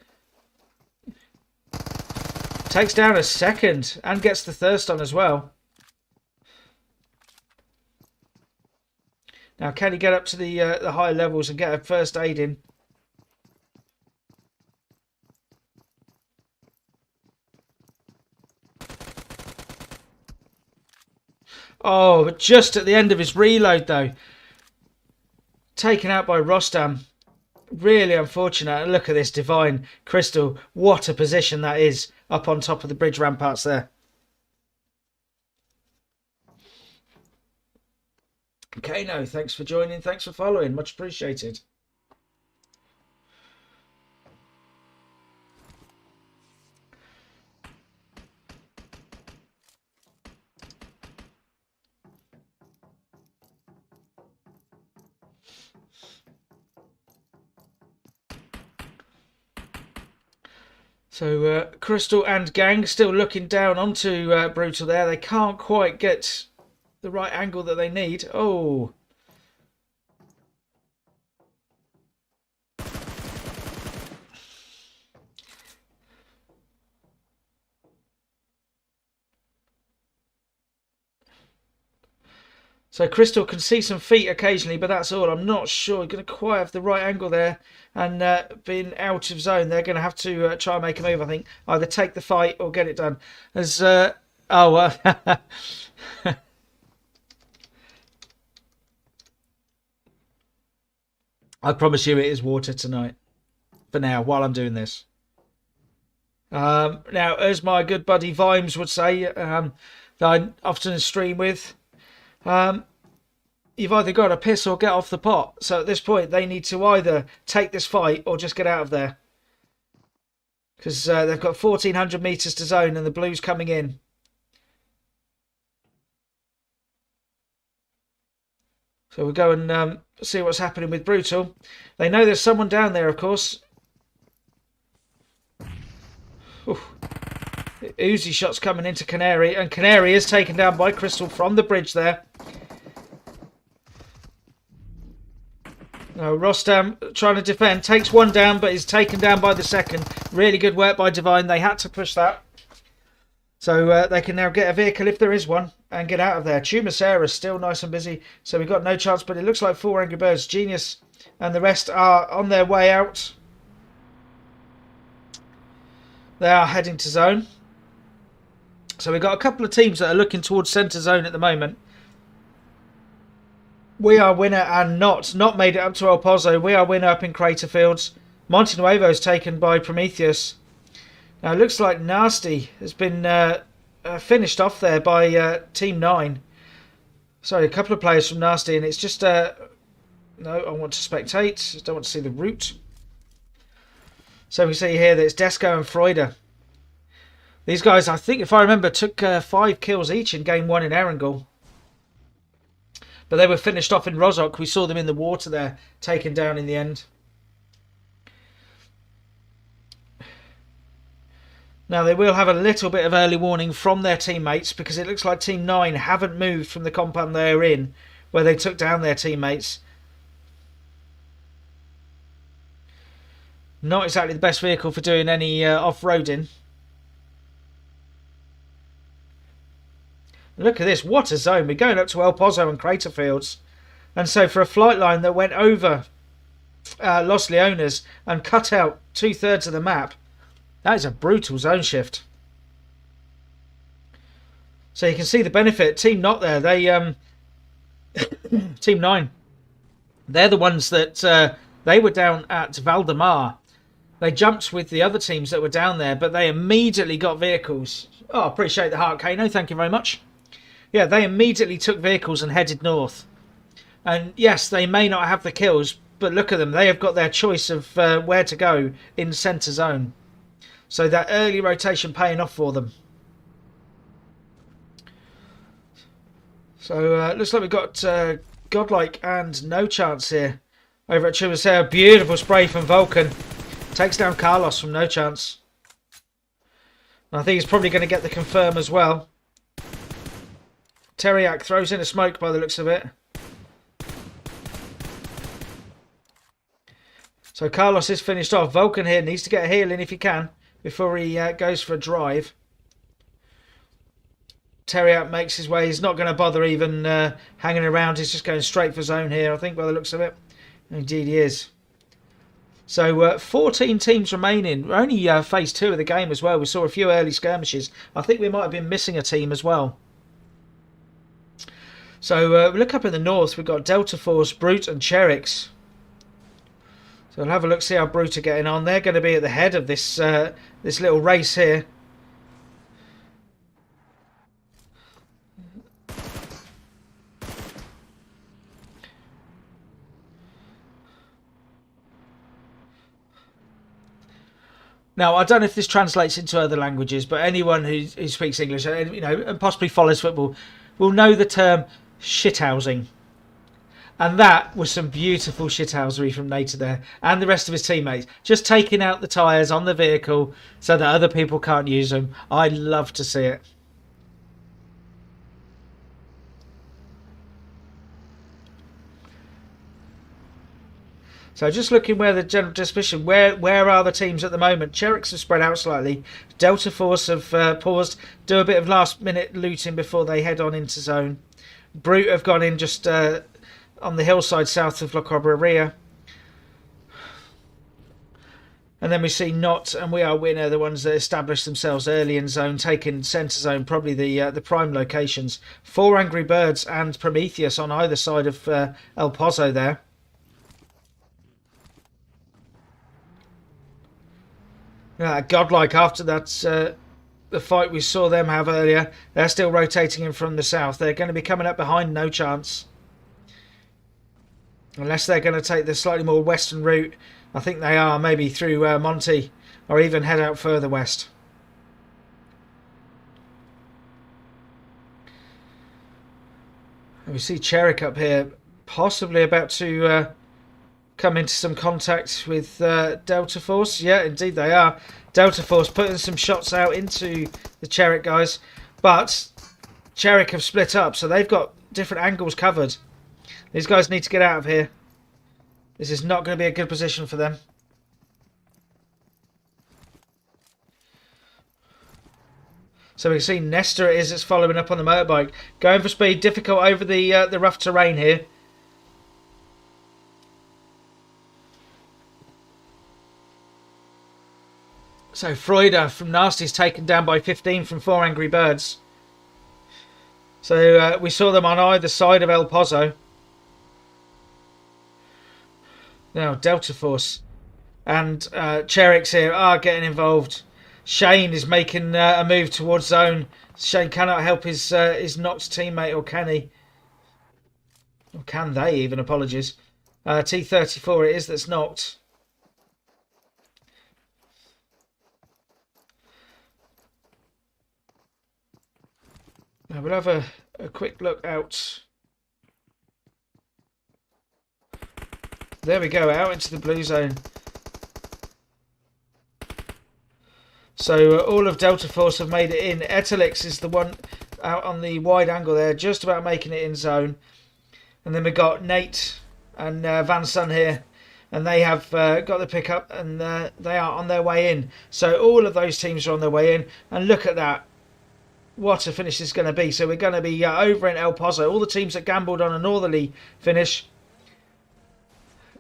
Takes down a second and gets the thirst on as well. Now, can he get up to the higher levels and get a first aid in? Oh, but just at the end of his reload, though. Taken out by Rostam. Really unfortunate. And look at this Divine Crystal. What a position that is up on top of the bridge ramparts there. Kano, thanks for joining. Thanks for following. Much appreciated. So Crystal and Gang still looking down onto Brutal there. They can't quite get the right angle that they need. Oh. So Crystal can see some feet occasionally, but that's all. I'm not sure. Going to quite have the right angle there. And being out of zone, they're going to have to try and make a move, I think. Either take the fight or get it done. As I promise you it is water tonight. For now, while I'm doing this. Now, as my good buddy Vimes would say, that I often stream with, you've either got to piss or get off the pot. So at this point, they need to either take this fight or just get out of there. Because they've got 1,400 metres to zone and the Blues coming in. So we'll go and see what's happening with Brutal. They know there's someone down there, of course. Oof. Uzi shots coming into Canary. And Canary is taken down by Crystal from the bridge there. Now, Rostam trying to defend. Takes one down, but is taken down by the second. Really good work by Divine. They had to push that. So they can now get a vehicle if there is one and get out of there. Tumasera is still nice and busy, so we've got no chance, but it looks like 4 Angry Birds, Genius and the rest are on their way out. They are heading to zone. So we've got a couple of teams that are looking towards centre zone at the moment. We are winner and not made it up to El Pozo. We are winner up in Crater Fields. Monte Nuevo is taken by Prometheus. Now it looks like Nasty has been finished off there by Team 9. Sorry, a couple of players from Nasty, and it's just... no, I want to spectate. I don't want to see the route. So we see here that it's Desco and Freuder. These guys, I think, if I remember, took 5 kills each in Game 1 in Erangel. But they were finished off in Rozhok. We saw them in the water there, taken down in the end. Now, they will have a little bit of early warning from their teammates because it looks like Team 9 haven't moved from the compound they're in, where they took down their teammates. Not exactly the best vehicle for doing any off-roading. Look at this, what a zone. We're going up to El Pozo and Crater Fields. And so for a flight line that went over Los Leones and cut out 2/3 of the map, that is a brutal zone shift. So you can see the benefit. Team Not there, they Team 9, they're the ones that they were down at Valdemar. They jumped with the other teams that were down there, but they immediately got vehicles. Oh, I appreciate the heart, Kano. Thank you very much. Yeah, they immediately took vehicles and headed north. And yes, they may not have the kills, but look at them. They have got their choice of where to go in centre zone. So that early rotation paying off for them. So looks like we've got Godlike and No Chance here over at Chumasea. Beautiful spray from Vulcan. Takes down Carlos from No Chance. I think he's probably going to get the confirm as well. Teriak throws in a smoke by the looks of it. So Carlos is finished off. Vulcan here needs to get a heal in if he can before he goes for a drive. Teriak makes his way. He's not going to bother even hanging around. He's just going straight for zone here, I think, by the looks of it. Indeed he is. So 14 teams remaining. We're only phase 2 of the game as well. We saw a few early skirmishes. I think we might have been missing a team as well. So we look up in the north. We've got Delta Force, Brute and CHERIKS. So we'll have a look, see how Brute are getting on. They're going to be at the head of this this little race here. Now, I don't know if this translates into other languages, but anyone who speaks English, you know, and possibly follows football, will know the term shithousing. And that was some beautiful shithousery from Nater there and the rest of his teammates. Just taking out the tyres on the vehicle so that other people can't use them. I love to see it. So just looking where the general distribution, where are the teams at the moment? CHERIKS have spread out slightly. Delta Force have paused, do a bit of last minute looting before they head on into zone. Brute have gone in just on the hillside south of La Cobreria. And then we see Not and We Are Winner, the ones that established themselves early in zone, taking centre zone, probably the prime locations. 4 Angry Birds and Prometheus on either side of El Pozo there. Godlike after that the fight we saw them have earlier, they're still rotating in from the south. They're going to be coming up behind No Chance. Unless they're going to take the slightly more western route. I think they are, maybe through Monte, or even head out further west. And we see CHERIK up here, possibly about to come into some contact with Delta Force. Yeah, indeed they are. Delta Force putting some shots out into the CHERIK guys, but CHERIK have split up, so they've got different angles covered. These guys need to get out of here. This is not going to be a good position for them. So we can see Nestor it is that's following up on the motorbike. Going for speed, difficult over the rough terrain here. So Freuder from Nasty's taken down by 15 from 4 Angry Birds. So we saw them on either side of El Pozo. Now Delta Force and CHERIKS here are getting involved. Shane is making a move towards zone. Shane cannot help his knocked teammate, or can he? Or can they even? Apologies. T34 it is that's knocked. Now we'll have a quick look out. There we go, out into the blue zone. So all of Delta Force have made it in. Etelix is the one out on the wide angle there, just about making it in zone. And then we've got Nate and Van Sun here. And they have got the pickup, and they are on their way in. So all of those teams are on their way in. And look at that. What a finish is going to be. So we're going to be over in El Pozo. All the teams that gambled on a northerly finish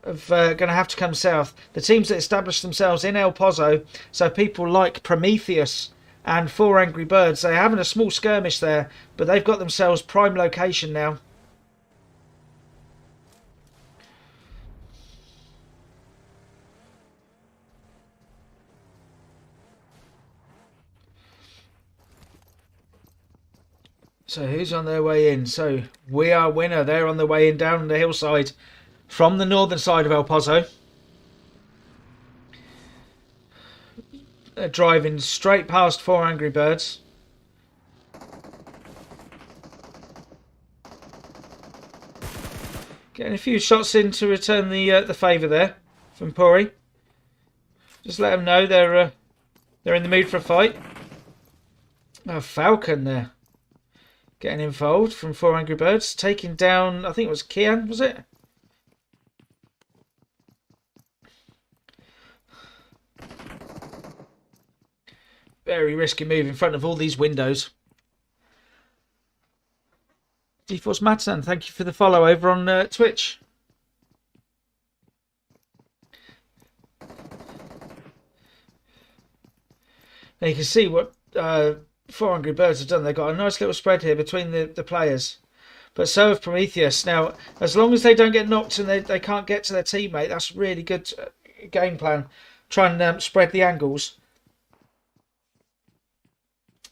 are going to have to come south. The teams that established themselves in El Pozo, so people like Prometheus and 4 Angry Birds, they're having a small skirmish there, but they've got themselves prime location now. So who's on their way in? So we are winner. They're on their way in down the hillside from the northern side of El Pozo. They're driving straight past 4 Angry Birds. Getting a few shots in to return the favour there from Pori. Just let them know they're in the mood for a fight. Oh, Falcon there. Getting involved from 4 Angry Birds. Taking down, I think it was Kian, was it? Very risky move in front of all these windows. GeForce Madsen, thank you for the follow over on Twitch. Now you can see what 4 Angry Birds have done. They've got a nice little spread here between the players. But so have Prometheus. Now, as long as they don't get knocked and they can't get to their teammate, that's a really good game plan. Try and spread the angles.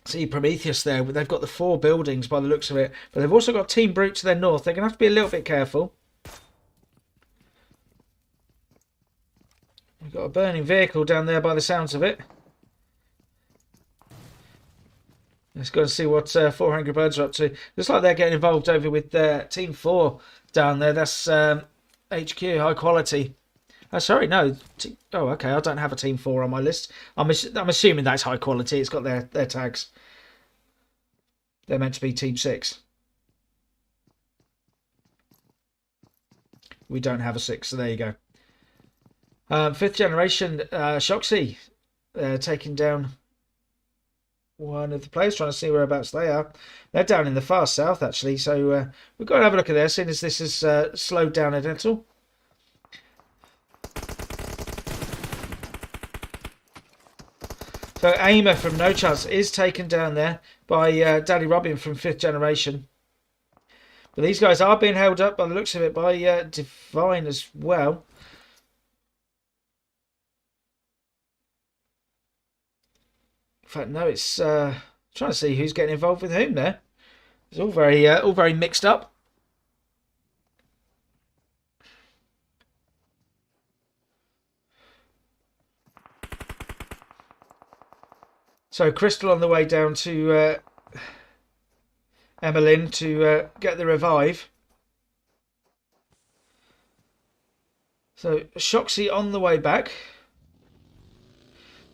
See Prometheus there. They've got the 4 buildings by the looks of it. But they've also got Team Brute to their north. They're going to have to be a little bit careful. We've got a burning vehicle down there by the sounds of it. Let's go and see what 4 Angry Birds are up to. Looks like they're getting involved over with Team 4 down there. That's HQ, high quality. Oh, sorry, no. Oh, okay, I don't have a Team 4 on my list. I'm assuming that's high quality. It's got their tags. They're meant to be Team 6. We don't have a 6, so there you go. 5th generation Shoxy taking down one of the players, trying to see whereabouts they are. They're down in the far south, actually, so we've got to have a look at there, seeing as this has slowed down a little. So Aimer from No Chance is taken down there by Daddy Robin from 5th generation. But these guys are being held up by the looks of it by Divine as well. In fact, no, it's trying to see who's getting involved with whom there. It's all very mixed up. So Crystal on the way down to Emmeline to get the revive. So Shoxy on the way back.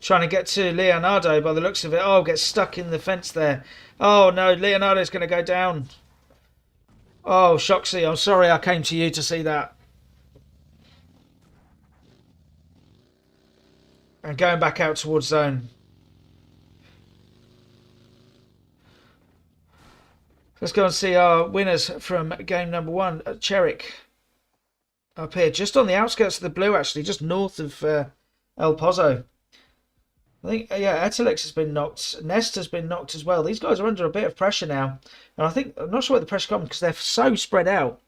Trying to get to Leonardo by the looks of it. Oh, gets stuck in the fence there. Oh no, Leonardo's going to go down. Oh, Shoxy, I'm sorry I came to you to see that. And going back out towards zone. Let's go and see our winners from game number 1 at CHERIK. Up here, just on the outskirts of the blue, actually, just north of El Pozo. I think, yeah, Etelix has been knocked. Nest has been knocked as well. These guys are under a bit of pressure now. And I think, I'm not sure where the pressure comes because they're so spread out.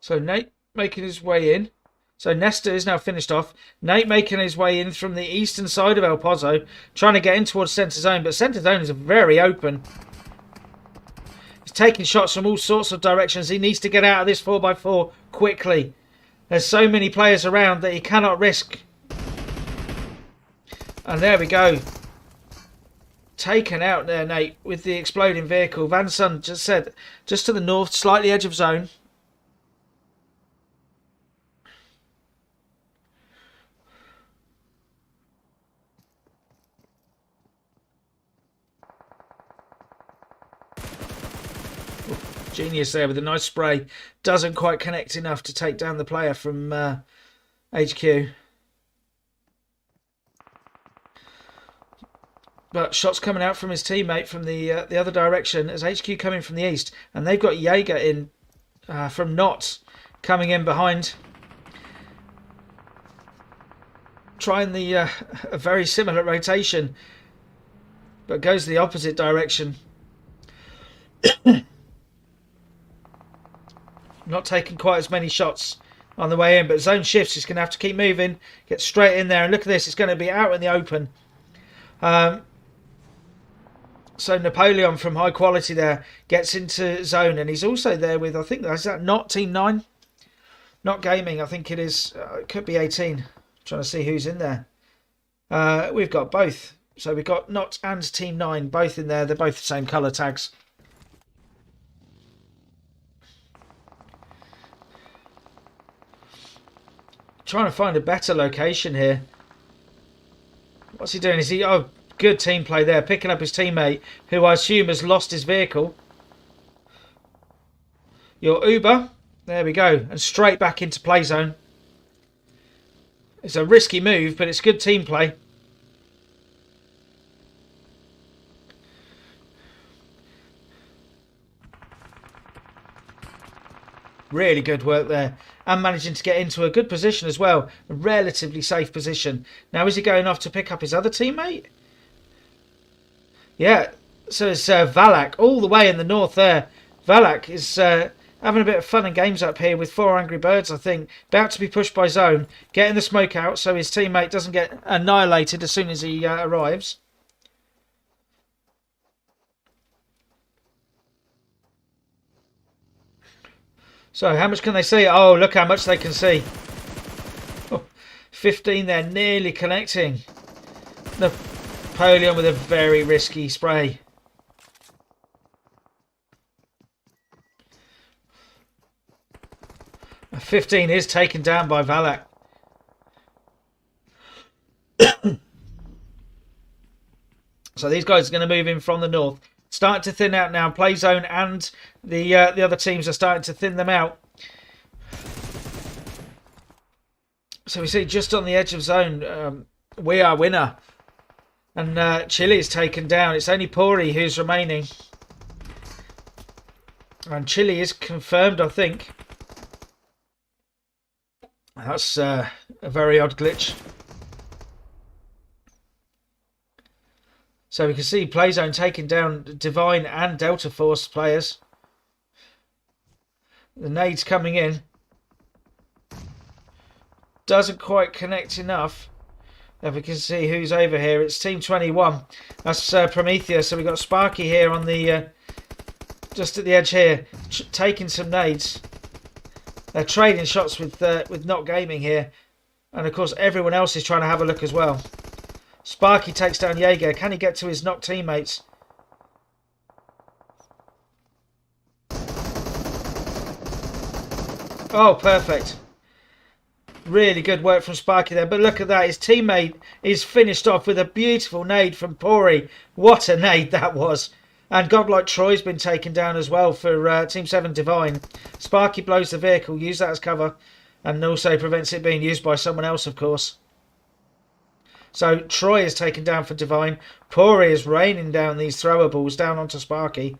So Nate making his way in. So Nesta is now finished off. Nate making his way in from the eastern side of El Pozo, trying to get in towards centre zone, but centre zone is very open. He's taking shots from all sorts of directions. He needs to get out of this 4x4 quickly. There's so many players around that he cannot risk. And there we go. Taken out there, Nate, with the exploding vehicle. Van Sun just said, just to the north, slightly edge of zone. Genius there with a nice spray. Doesn't quite connect enough to take down the player from HQ. But shots coming out from his teammate from the other direction as HQ coming from the east. And they've got Jaeger in from Knott coming in behind. Trying the a very similar rotation. But goes the opposite direction. Not taking quite as many shots on the way in, but zone shifts. He's going to have to keep moving, get straight in there, and look at this. It's going to be out in the open. So Napoleon from High Quality there gets into zone, and he's also there with, I think, is that not Team 9? Not Gaming, I think it is. It could be 18. Trying to see who's in there. We've got both. So we've got Not and Team 9 both in there. They're both the same colour tags. Trying to find a better location here. What's he doing? Is he... Oh, good team play there. Picking up his teammate, who I assume has lost his vehicle. Your Uber. There we go. And straight back into play zone. It's a risky move, but it's good team play. Really good work there. And managing to get into a good position as well. A relatively safe position. Now, is he going off to pick up his other teammate? Yeah. So it's Valak all the way in the north there. Valak is having a bit of fun and games up here with 4 Angry Birds, I think. About to be pushed by zone. Getting the smoke out so his teammate doesn't get annihilated as soon as he arrives. So, how much can they see? Oh, look how much they can see. Oh, 15 there, nearly connecting. Napoleon with a very risky spray. A 15 is taken down by Valak. So these guys are going to move in from the north. Starting to thin out now. Play zone and the other teams are starting to thin them out. So we see just on the edge of zone, we are winner. And Chile is taken down. It's only Pori who's remaining. And Chile is confirmed, I think. That's a very odd glitch. So we can see Playzone taking down Divine and Delta Force players. The nades coming in. Doesn't quite connect enough. If we can see who's over here. It's Team 21. That's Prometheus. So we've got Sparky here on the... just at the edge here. Taking some nades. They're trading shots with Not Gaming here. And of course everyone else is trying to have a look as well. Sparky takes down Jaeger. Can he get to his knocked teammates? Oh, perfect. Really good work from Sparky there. But look at that. His teammate is finished off with a beautiful nade from Pori. What a nade that was. And Godlike Troy's been taken down as well for Team 7 Divine. Sparky blows the vehicle, use that as cover, and also prevents it being used by someone else, of course. So Troy is taken down for Divine. Pori is raining down these throwables down onto Sparky.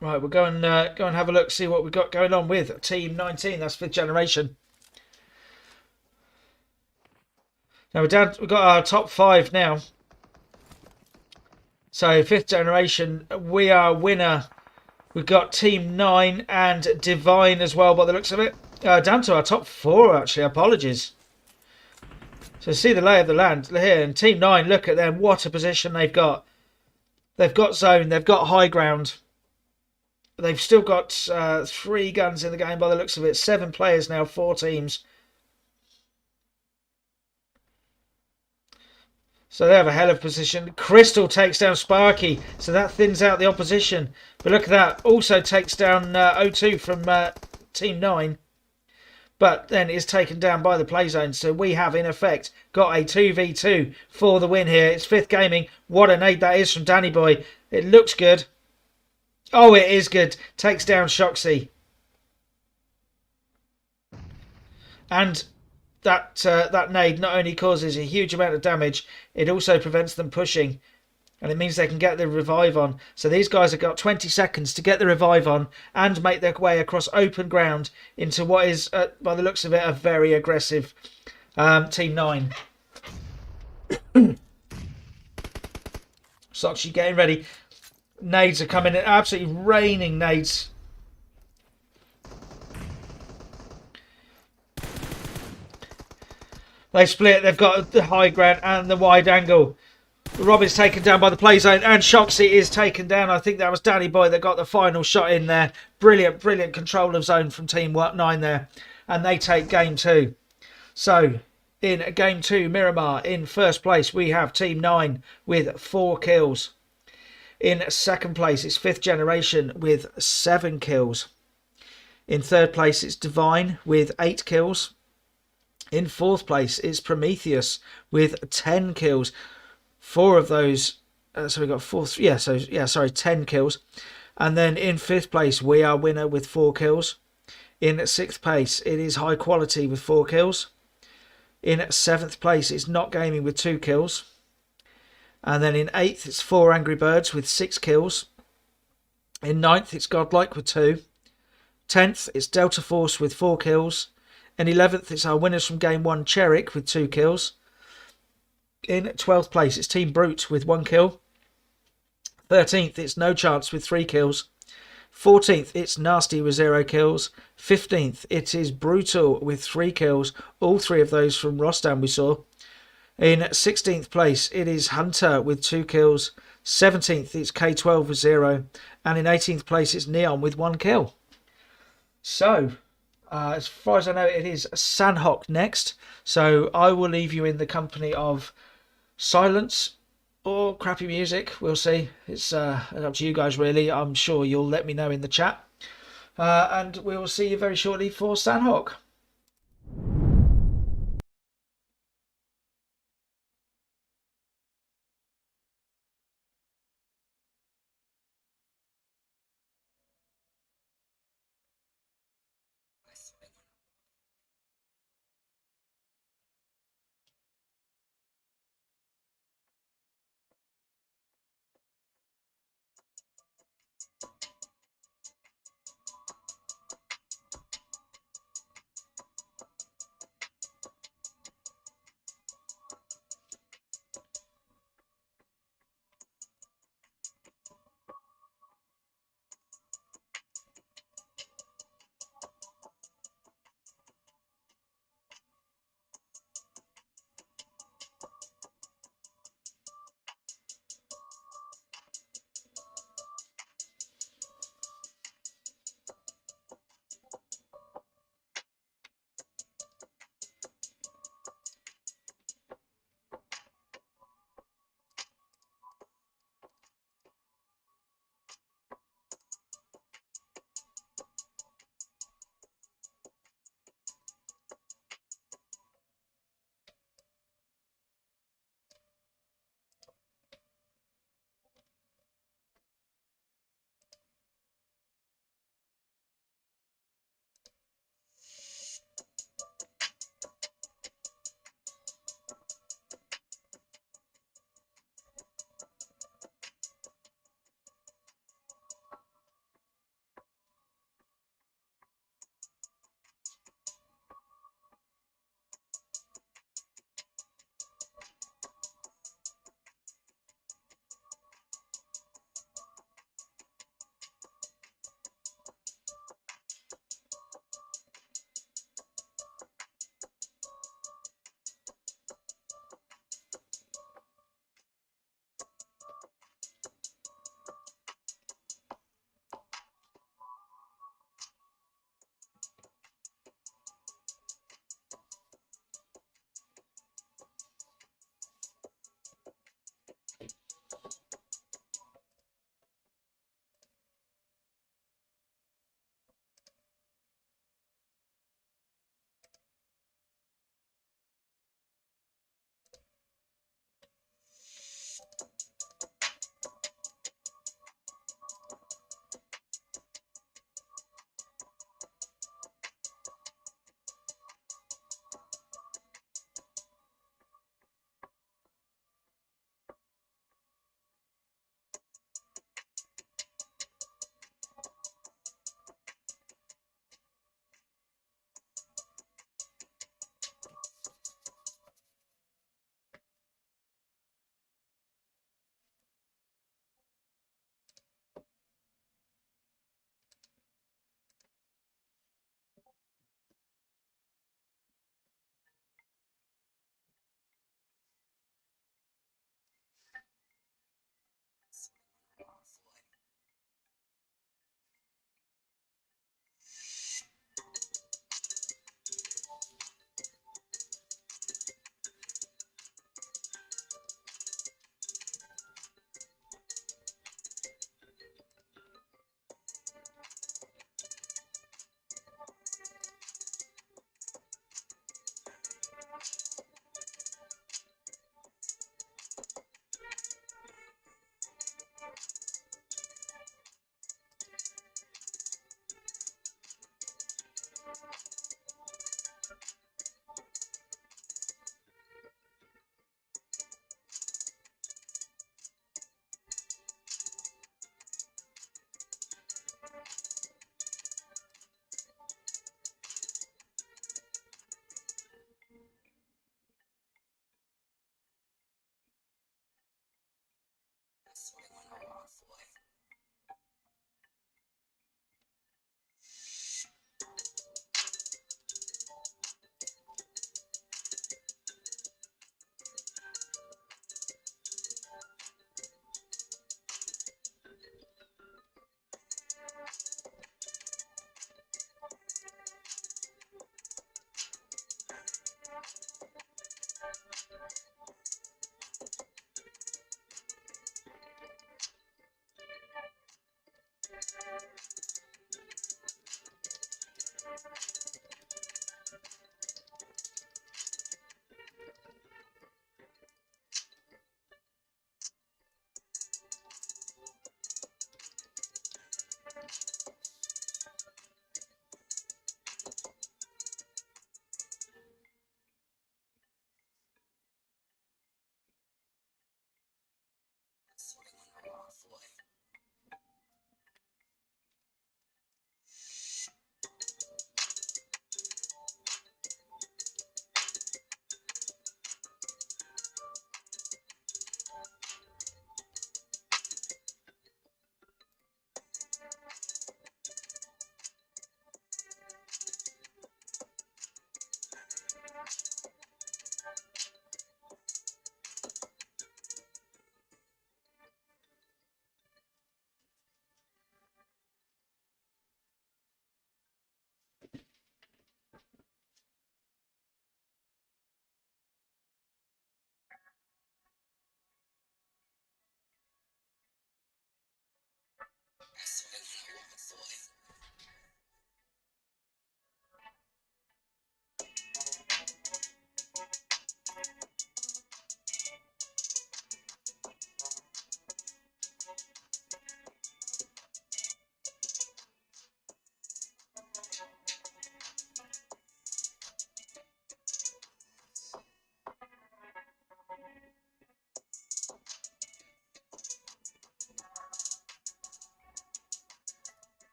Right, we'll go and have a look, see what we've got going on with Team 19. That's 5th generation. Now we've got our top 5 now. So 5th generation, we are winner. We've got Team 9 and Divine as well, by the looks of it. Down to our top 4, actually. Apologies. So see the lay of the land here. And Team 9, look at them. What a position they've got. They've got zone. They've got high ground. They've still got 3 guns in the game by the looks of it. 7 players now, 4 teams. So they have a hell of a position. Crystal takes down Sparky, so that thins out the opposition. But look at that. Also takes down O2 from Team 9. But then is taken down by the play zone. So we have, in effect, got a 2v2 for the win here. It's 5th Gaming. What a nade that is from Danny Boy. It looks good. Oh, it is good. Takes down Shoxy. And that nade not only causes a huge amount of damage, it also prevents them pushing. And it means they can get the revive on. So these guys have got 20 seconds to get the revive on and make their way across open ground into what is, by the looks of it, a very aggressive Team 9. Soxy getting ready. Nades are coming in. Absolutely raining nades. They split. They've got the high ground and the wide angle. Rob is taken down by the play zone and Shoxy is taken down. I think that was Danny Boy that got the final shot in there. Brilliant, brilliant control of zone from Team 9 there. And they take game 2. So, in game 2, Miramar in first place, we have Team 9 with 4 kills. In second place, it's 5th generation with 7 kills. In third place, it's Divine with 8 kills. In fourth place, it's Prometheus with 10 kills. 4 of those, so we got 10 kills. And then in 5th place, we are winner with 4 kills. In 6th place, it is High Quality with 4 kills. In 7th place, it's Not Gaming with 2 kills. And then in 8th, it's 4 Angry Birds with 6 kills. In 9th, it's Godlike with 2. 10th, it's Delta Force with 4 kills. In 11th, it's our winners from Game 1, CHERIKS with 2 kills. In 12th place, it's Team Brute with 1 kill. 13th, it's No Chance with 3 kills. 14th, it's Nasty with 0 kills. 15th, it is Brutal with 3 kills. All 3 of those from Rostam we saw. In 16th place, it is Hunter with 2 kills. 17th, it's K12 with 0. And in 18th place, it's Neon with 1 kill. So, as far as I know, it is Sanhok next. So I will leave you in the company of silence or crappy music. We'll see. It's up to you guys, really. I'm sure you'll let me know in the chat. And we will see you very shortly for Sanhok.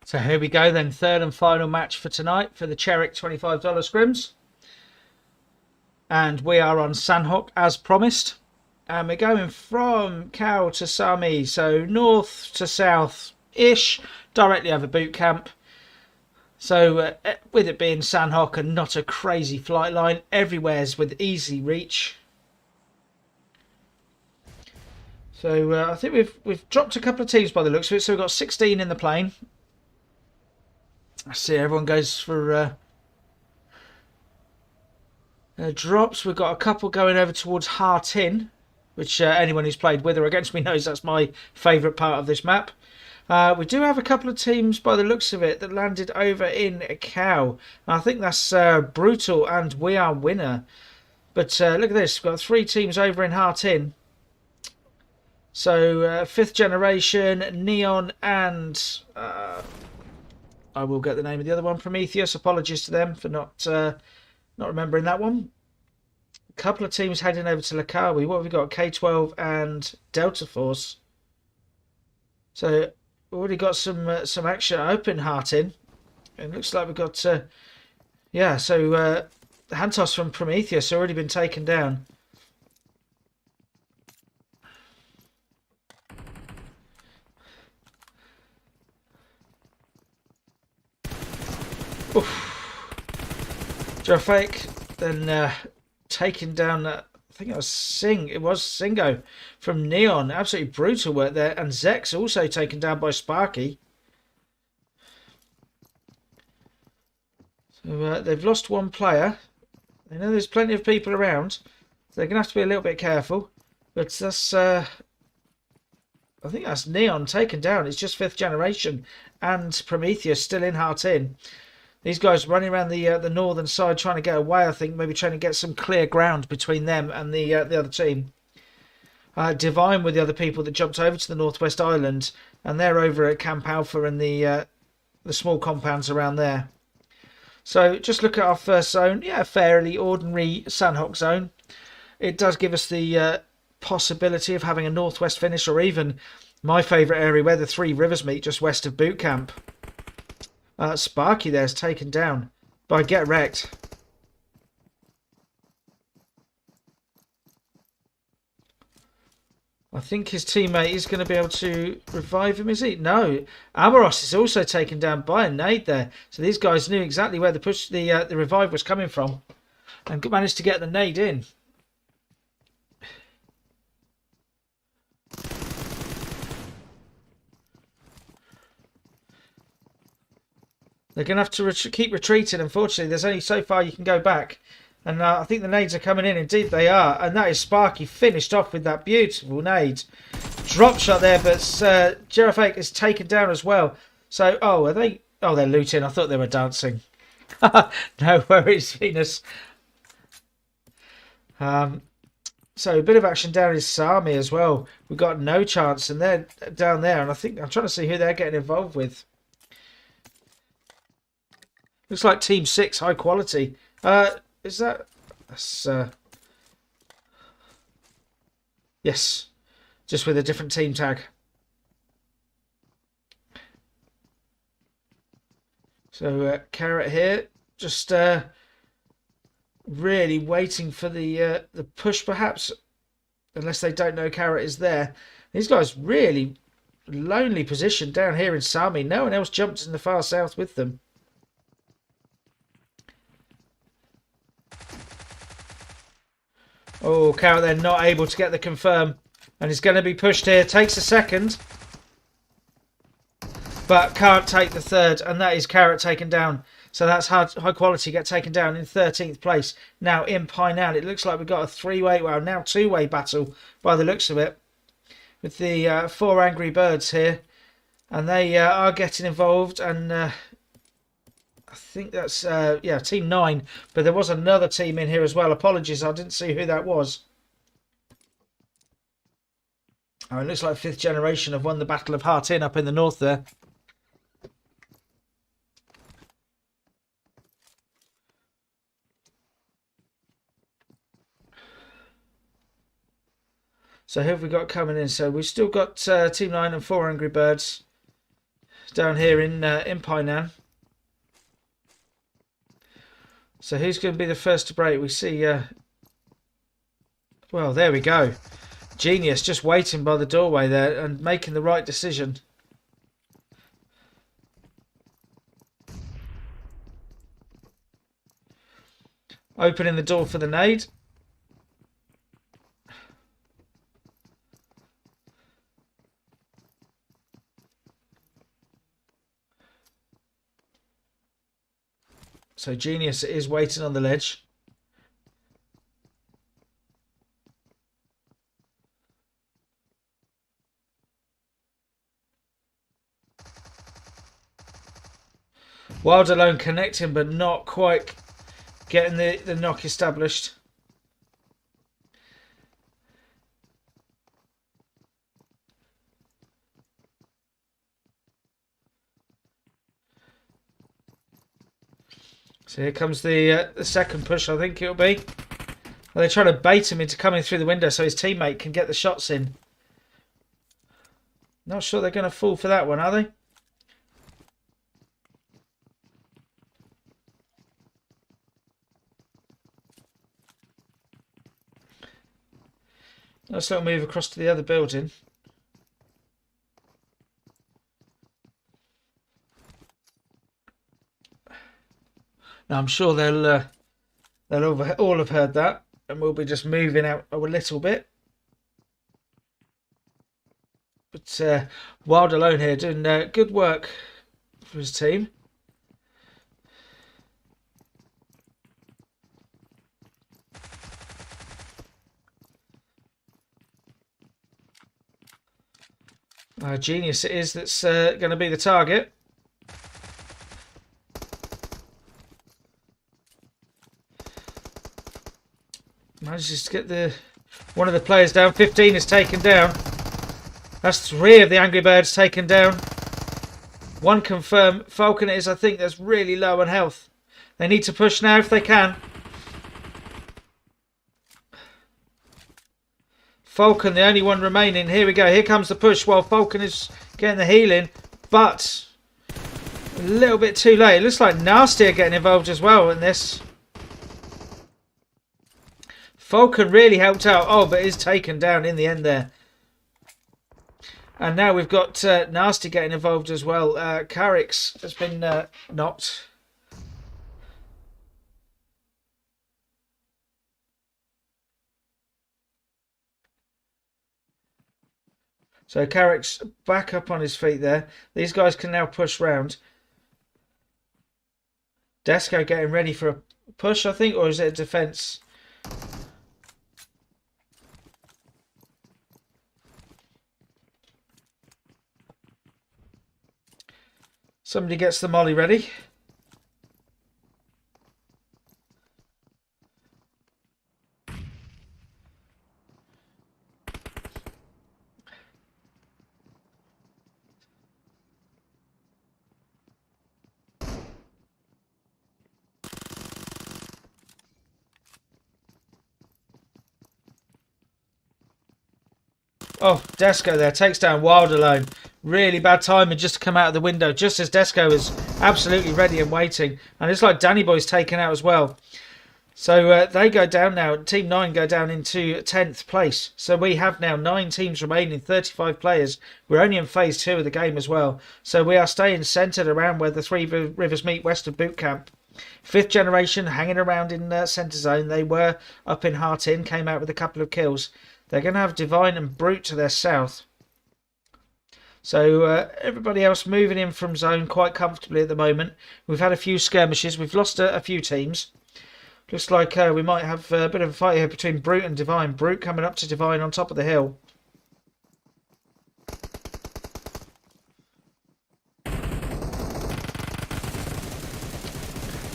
So here we go then, third and final match for tonight for the CHERIKS $25 scrims. And we are on Sanhok as promised. And we're going from Cal to Sami, so north to south-ish, directly over boot camp. So with it being Sanhok and not a crazy flight line, everywhere's with easy reach. So I think we've dropped a couple of teams by the looks of it. So we've got 16 in the plane. I see everyone goes for drops. We've got a couple going over towards Hartin, which anyone who's played with or against me knows that's my favourite part of this map. We do have a couple of teams by the looks of it that landed over in Cow. I think that's Brutal and We Are Winner. But look at this, we've got 3 teams over in Hartin. So 5th Generation, Neon and I will get the name of the other one, Prometheus. Apologies to them for not remembering that one. A couple of teams heading over to Lakawi. What have we got? K12 and Delta Force. So we've already got some action open Hartin. It looks like we've got yeah. So Hantos from Prometheus already been taken down. Fake, then taken down. I think it was Singo from Neon. Absolutely brutal work there, and Zex also taken down by Sparky. So they've lost one player. They know there's plenty of people around. So they're gonna have to be a little bit careful. But that's I think that's Neon taken down. It's just 5th Generation and Prometheus still in Hartin. These guys running around the northern side trying to get away, I think, maybe trying to get some clear ground between them and the other team. Divine with the other people that jumped over to the Northwest Island, and they're over at Camp Alpha and the small compounds around there. So just look at our first zone. Yeah, fairly ordinary Sanhok zone. It does give us the possibility of having a northwest finish, or even my favourite area where the 3 rivers meet, just west of boot camp. Sparky there's taken down by Get Wrecked. I think his teammate is going to be able to revive him, is he? No. Amoros is also taken down by a nade there. So these guys knew exactly where the revive was coming from and managed to get the nade in. They're going to have to keep retreating. Unfortunately, there's only so far you can go back. And I think the nades are coming in. Indeed, they are. And that is Sparky finished off with that beautiful nade. Drop shot there, but Jerafake is taken down as well. So, oh, are they? Oh, they're looting. I thought they were dancing. No worries, Venus. So a bit of action down in Sami as well. We've got no chance, and they're down there. And I think I'm trying to see who they're getting involved with. Looks like Team 6, high quality. Is that? That's, yes, just with a different team tag. So Carrot here, just really waiting for the push, perhaps, unless they don't know Carrot is there. These guys really lonely position down here in Sami. No one else jumped in the far south with them. Oh, Carrot, they're not able to get the confirm. And he's going to be pushed here. Takes a second. But can't take the third. And that is Carrot taken down. So that's high quality get taken down in 13th place. Now in Painan. It looks like we've got a three-way, well, now two-way battle by the looks of it. With the 4 Angry Birds here. And they are getting involved. And I think that's, yeah, Team 9. But there was another team in here as well. Apologies, I didn't see who that was. Oh, it looks like 5th Generation have won the Battle of Hartin up in the north there. So who have we got coming in? So we've still got Team 9 and 4 Angry Birds down here in Painan. So who's going to be the first to break? We see, well, there we go. Genius just waiting by the doorway there and making the right decision. Opening the door for the nade. So Genius is waiting on the ledge. Wild Alone connecting, but not quite getting the knock established. So here comes the second push, I think it'll be. Well, they're trying to bait him into coming through the window so his teammate can get the shots in. Not sure they're going to fall for that one, are they? Nice little move across to the other building. Now I'm sure they'll all have heard that, and we'll be just moving out a little bit. But Wild Alone here doing good work for his team. Genius it is that's going to be the target. Manages to get one of the players down. 15 is taken down. That's 3 of the Angry Birds taken down. 1 confirmed. Falcon is, I think, that's really low on health. They need to push now if they can. Falcon, the only one remaining. Here we go. Here comes the push while Falcon is getting the healing. But a little bit too late. It looks like Nasty are getting involved as well in this. Falcon really helped out. Oh, but is taken down in the end there. And now we've got Nasty getting involved as well. CHERIKS has been knocked. So CHERIKS back up on his feet there. These guys can now push round. Desco getting ready for a push, I think, or is it a defence? Somebody gets the molly ready. Oh, Desco there takes down Wild alone. Really bad timing just to come out of the window, just as Desco is absolutely ready and waiting. And it's like Danny Boy's taken out as well. So they go down now. Team 9 go down into 10th place. So we have now 9 teams remaining, 35 players. We're only in phase 2 of the game as well. So we are staying centred around where the three rivers meet west of boot camp. 5th generation hanging around in centre zone. They were up in Heart Inn, came out with a couple of kills. They're going to have Divine and Brute to their south. So everybody else moving in from zone quite comfortably at the moment. We've had a few skirmishes. We've lost a few teams. Looks like we might have a bit of a fight here between Brute and Divine. Brute coming up to Divine on top of the hill.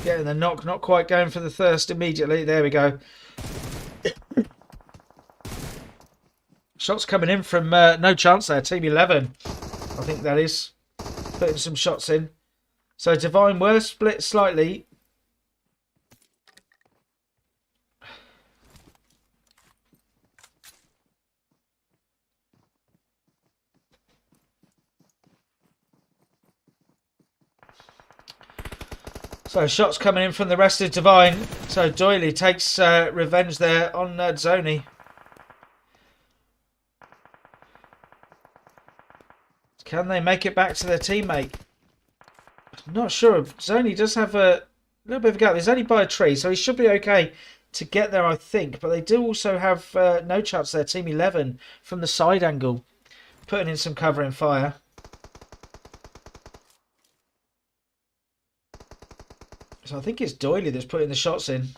Getting the knock, not quite going for the thirst immediately. There we go. Shots coming in from No Chance there. Team 11, I think that is. Putting some shots in. So Divine were split slightly. So shots coming in from the rest of Divine. So Doyley takes revenge there on Zoni. Can they make it back to their teammate? I'm not sure. Zoni does have a little bit of a gap. He's only by a tree, so he should be okay to get there, I think. But they do also have No Chance there, Team 11, from the side angle. Putting in some cover and fire. So I think it's Doyley that's putting the shots in.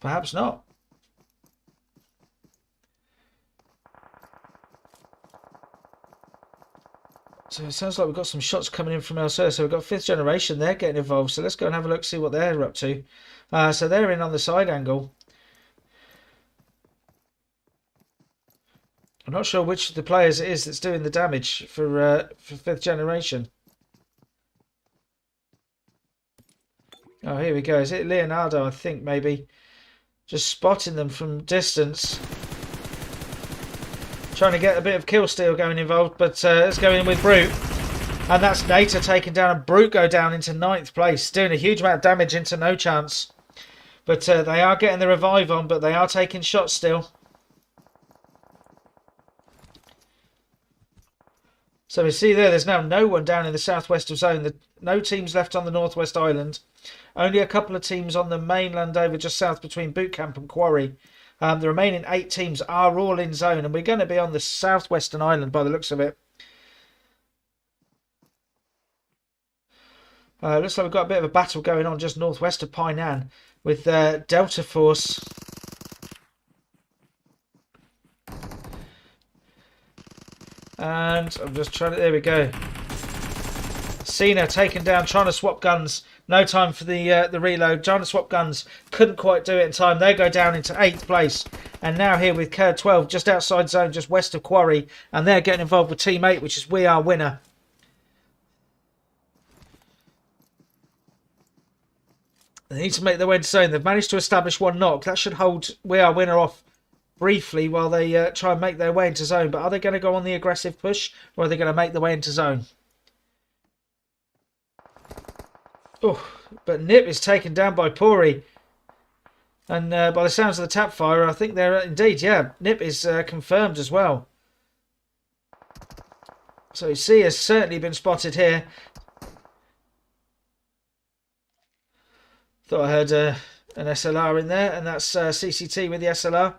Perhaps not. So it sounds like we've got some shots coming in from elsewhere. So we've got 5th generation there getting involved. So let's go and have a look, see what they're up to. So they're in on the side angle. I'm not sure which of the players it is that's doing the damage for 5th generation. Oh, here we go. Is it Leonardo, I think, maybe? Just spotting them from distance. Trying to get a bit of kill steal going involved, but let's go in with Brute. And that's Nater taken down, and Brute go down into 9th place, doing a huge amount of damage into No Chance. But they are getting the revive on, but they are taking shots still. So we see there's now no one down in the southwest of zone. No teams left on the northwest island. Only a couple of teams on the mainland over just south between Boot Camp and Quarry. The remaining 8 teams are all in zone, and we're going to be on the southwestern island by the looks of it. Looks like we've got a bit of a battle going on just northwest of Painan with Delta Force. And I'm just trying to... There we go. Cena taken down, trying to swap guns. No time for the reload. Trying to swap guns. Couldn't quite do it in time. They go down into 8th place. And now here with Kerr 12, just outside zone, just west of Quarry. And they're getting involved with Team 8, which is We Are Winner. They need to make their way into zone. They've managed to establish one knock. That should hold We Are Winner off briefly while they try and make their way into zone. But are they going to go on the aggressive push, or are they going to make their way into zone? Oh, but Nip is taken down by Pori. And by the sounds of the tap fire, I think they're indeed, yeah, Nip is confirmed as well. So C has certainly been spotted here. Thought I heard an SLR in there, and that's CCT with the SLR.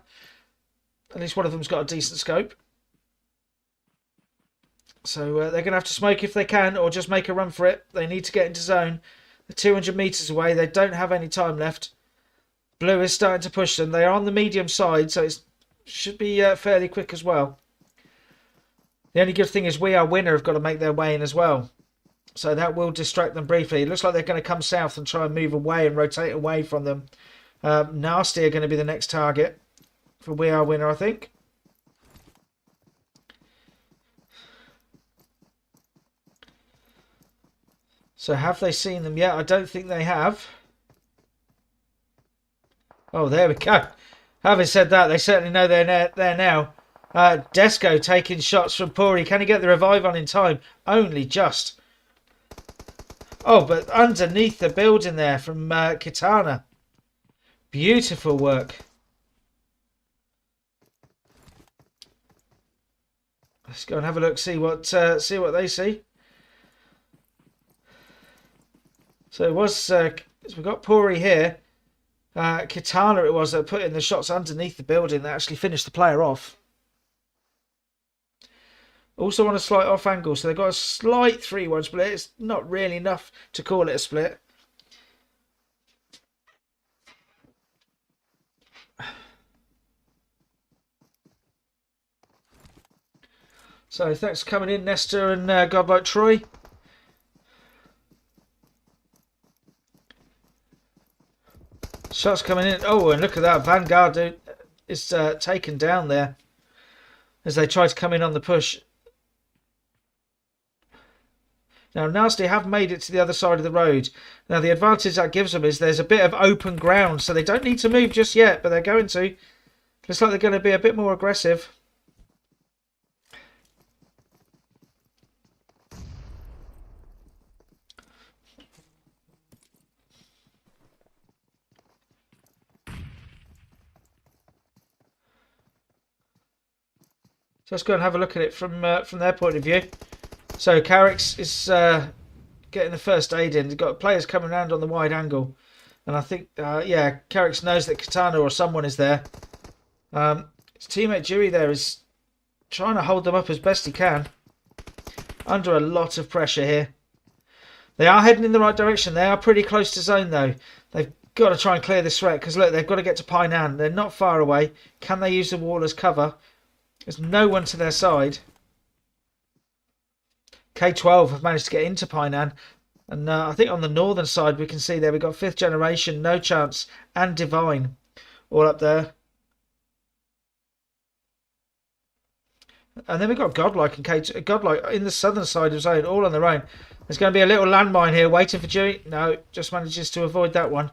At least one of them's got a decent scope. So they're going to have to smoke if they can, or just make a run for it. They need to get into zone. They're 200 metres away. They don't have any time left. Blue is starting to push them. They are on the medium side, so it should be fairly quick as well. The only good thing is We Are Winner have got to make their way in as well. So that will distract them briefly. It looks like they're going to come south and try and move away and rotate away from them. Nasty are going to be the next target for We Are Winner, I think. So have they seen them yet? I don't think they have. Oh, there we go. Having said that, they certainly know they're there now. Desco taking shots from Pori. Can he get the revive on in time? Only just. Oh, but underneath the building there from Kitana. Beautiful work. Let's go and have a look, see what they see. So it was we've got Pori here. Kitana it was that put in the shots underneath the building that actually finished the player off. Also on a slight off angle, so they've got a slight 3-1 split. It's not really enough to call it a split. So thanks for coming in, Nestor and Godlike Troy. Shots coming in. Oh, and look at that. Vanguard is taken down there as they try to come in on the push. Now, Nasty have made it to the other side of the road. Now, the advantage that gives them is there's a bit of open ground, so they don't need to move just yet, but they're going to. Looks like they're going to be a bit more aggressive. So let's go and have a look at it from their point of view. So CHERIKS is getting the first aid in. They've got players coming around on the wide angle. And I think, yeah, CHERIKS knows that Kitana or someone is there. His teammate Jiri there is trying to hold them up as best he can. Under a lot of pressure here. They are heading in the right direction. They are pretty close to zone though. They've got to try and clear this threat. Because look, they've got to get to Painan. They're not far away. Can they use the wall as cover? There's no one to their side. K12 have managed to get into Painan. And I think on the northern side we can see there we've got 5th generation, No Chance and Divine all up there. And then we've got Godlike and Godlike in the southern side of zone, all on their own. There's going to be a little landmine here waiting for Jiri. No, just manages to avoid that one.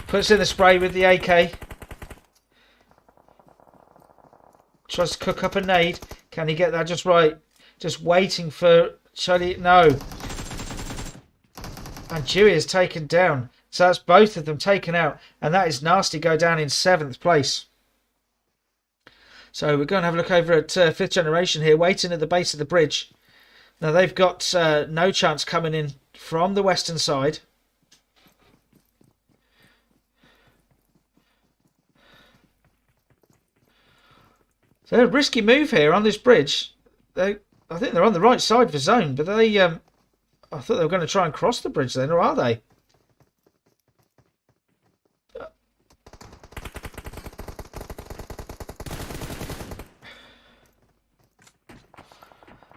Puts in the spray with the AK. Tries to cook up a nade. Can he get that just right? Just waiting for Charlie. No. And Jiri is taken down. So that's both of them taken out. And that is Nasty go down in 7th place. So we're going to have a look over at 5th generation here, waiting at the base of the bridge. Now they've got No Chance coming in from the western side. So a risky move here on this bridge. I think they're on the right side for zone, but they I thought they were going to try and cross the bridge then, or are they?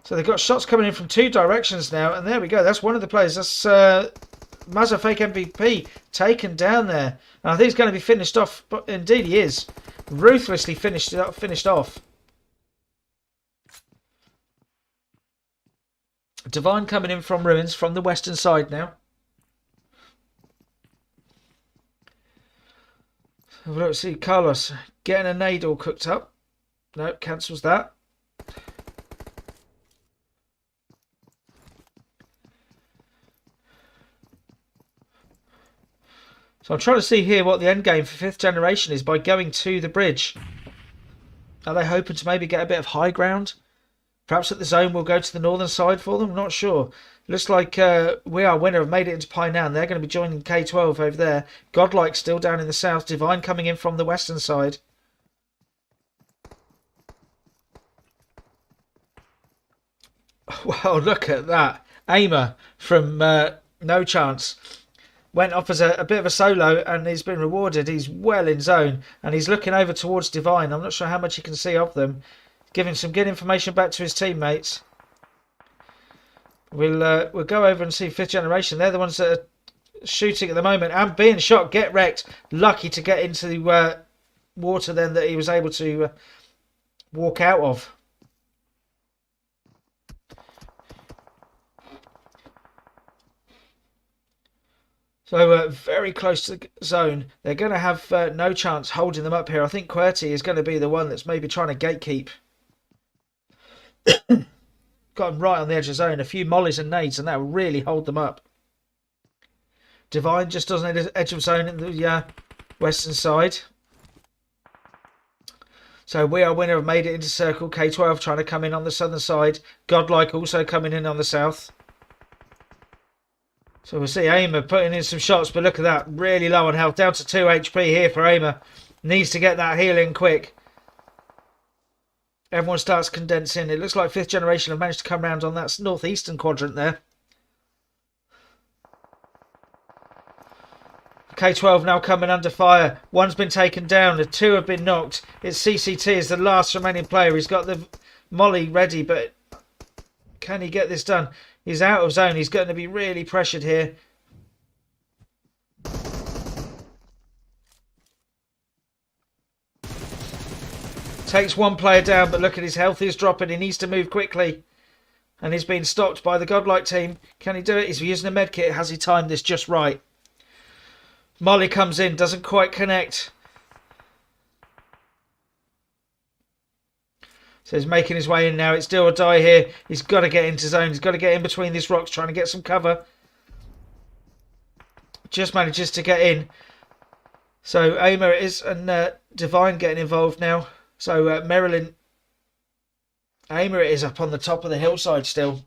So they've got shots coming in from 2 directions now, and there we go. That's one of the players. That's Mazza Fake MVP taken down there. And I think he's going to be finished off, but indeed he is. Ruthlessly finished off. Divine coming in from ruins from the western side now. Let's see, Carlos getting a nade all cooked up. No, cancels that. So I'm trying to see here what the end game for 5th generation is by going to the bridge. Are they hoping to maybe get a bit of high ground? Perhaps at the zone we'll go to the northern side for them? I'm not sure. Looks like We Are Winner have made it into Painan. They're going to be joining K12 over there. Godlike still down in the south. Divine coming in from the western side. Well, look at that. Aimer from No Chance went off as a bit of a solo, and he's been rewarded. He's well in zone, and he's looking over towards Divine. I'm not sure how much you can see of them. Giving some good information back to his teammates. We'll go over and see Fifth Generation. They're the ones that are shooting at the moment and being shot. Get wrecked. Lucky to get into the water then that he was able to walk out of. So very close to the zone. They're going to have No Chance holding them up here. I think QWERTY is going to be the one that's maybe trying to gatekeep. Got them right on the edge of zone. A few mollies and nades, and that will really hold them up. Divine just doesn't need the edge of zone in the western side. So We Are Winner have made it into circle. K12 trying to come in on the southern side. Godlike also coming in on the south. So we'll see Aimer putting in some shots, but look at that. Really low on health. Down to 2 HP here for Aimer. Needs to get that heal in quick. Everyone starts condensing. It looks like Fifth Generation have managed to come round on that northeastern quadrant there. K12 now coming under fire. One's been taken down. The two have been knocked. It's CCT as the last remaining player. He's got the molly ready, but can he get this done? He's out of zone. He's going to be really pressured here. Takes one player down, but look at his health is dropping. He needs to move quickly. And he's been stopped by the Godlike team. Can he do it? He's using a medkit. Has he timed this just right? Molly comes in. Doesn't quite connect. So he's making his way in now. It's do or die here. He's got to get into zone. He's got to get in between these rocks, trying to get some cover. Just manages to get in. So Aimer it is, and Divine getting involved now. So Marilyn, Aimer it is up on the top of the hillside still.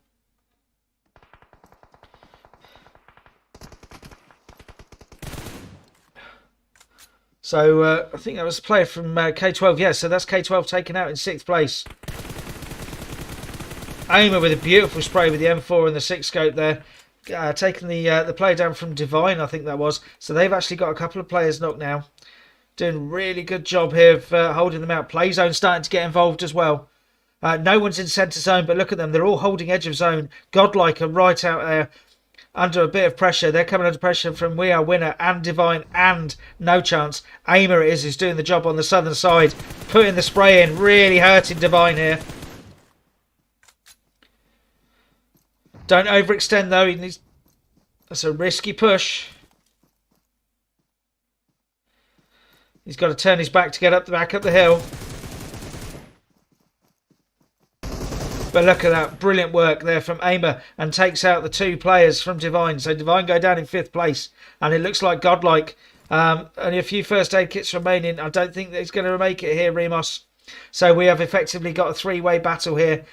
So I think that was a player from K12. Yeah, so that's K12 taken out in 6th place. Aimer with a beautiful spray with the M4 and the 6 scope there. Taking the player down from Divine, I think that was. So they've actually got a couple of players knocked now. Doing a really good job here of holding them out. Playzone starting to get involved as well. No one's in centre zone, but look at them. They're all holding edge of zone. Godlike are right out there under a bit of pressure. They're coming under pressure from We Are Winner and Divine and No Chance. Aimer it is who's doing the job on the southern side. Putting the spray in. Really hurting Divine here. Don't overextend though. He needs... That's a risky push. He's got to turn his back to get back up the hill. But look at that. Brilliant work there from Aimer, and takes out the 2 players from Divine. So Divine go down in 5th place. And it looks like Godlike. Only a few first aid kits remaining. I don't think that he's going to make it here, Remos. So we have effectively got a 3-way battle here.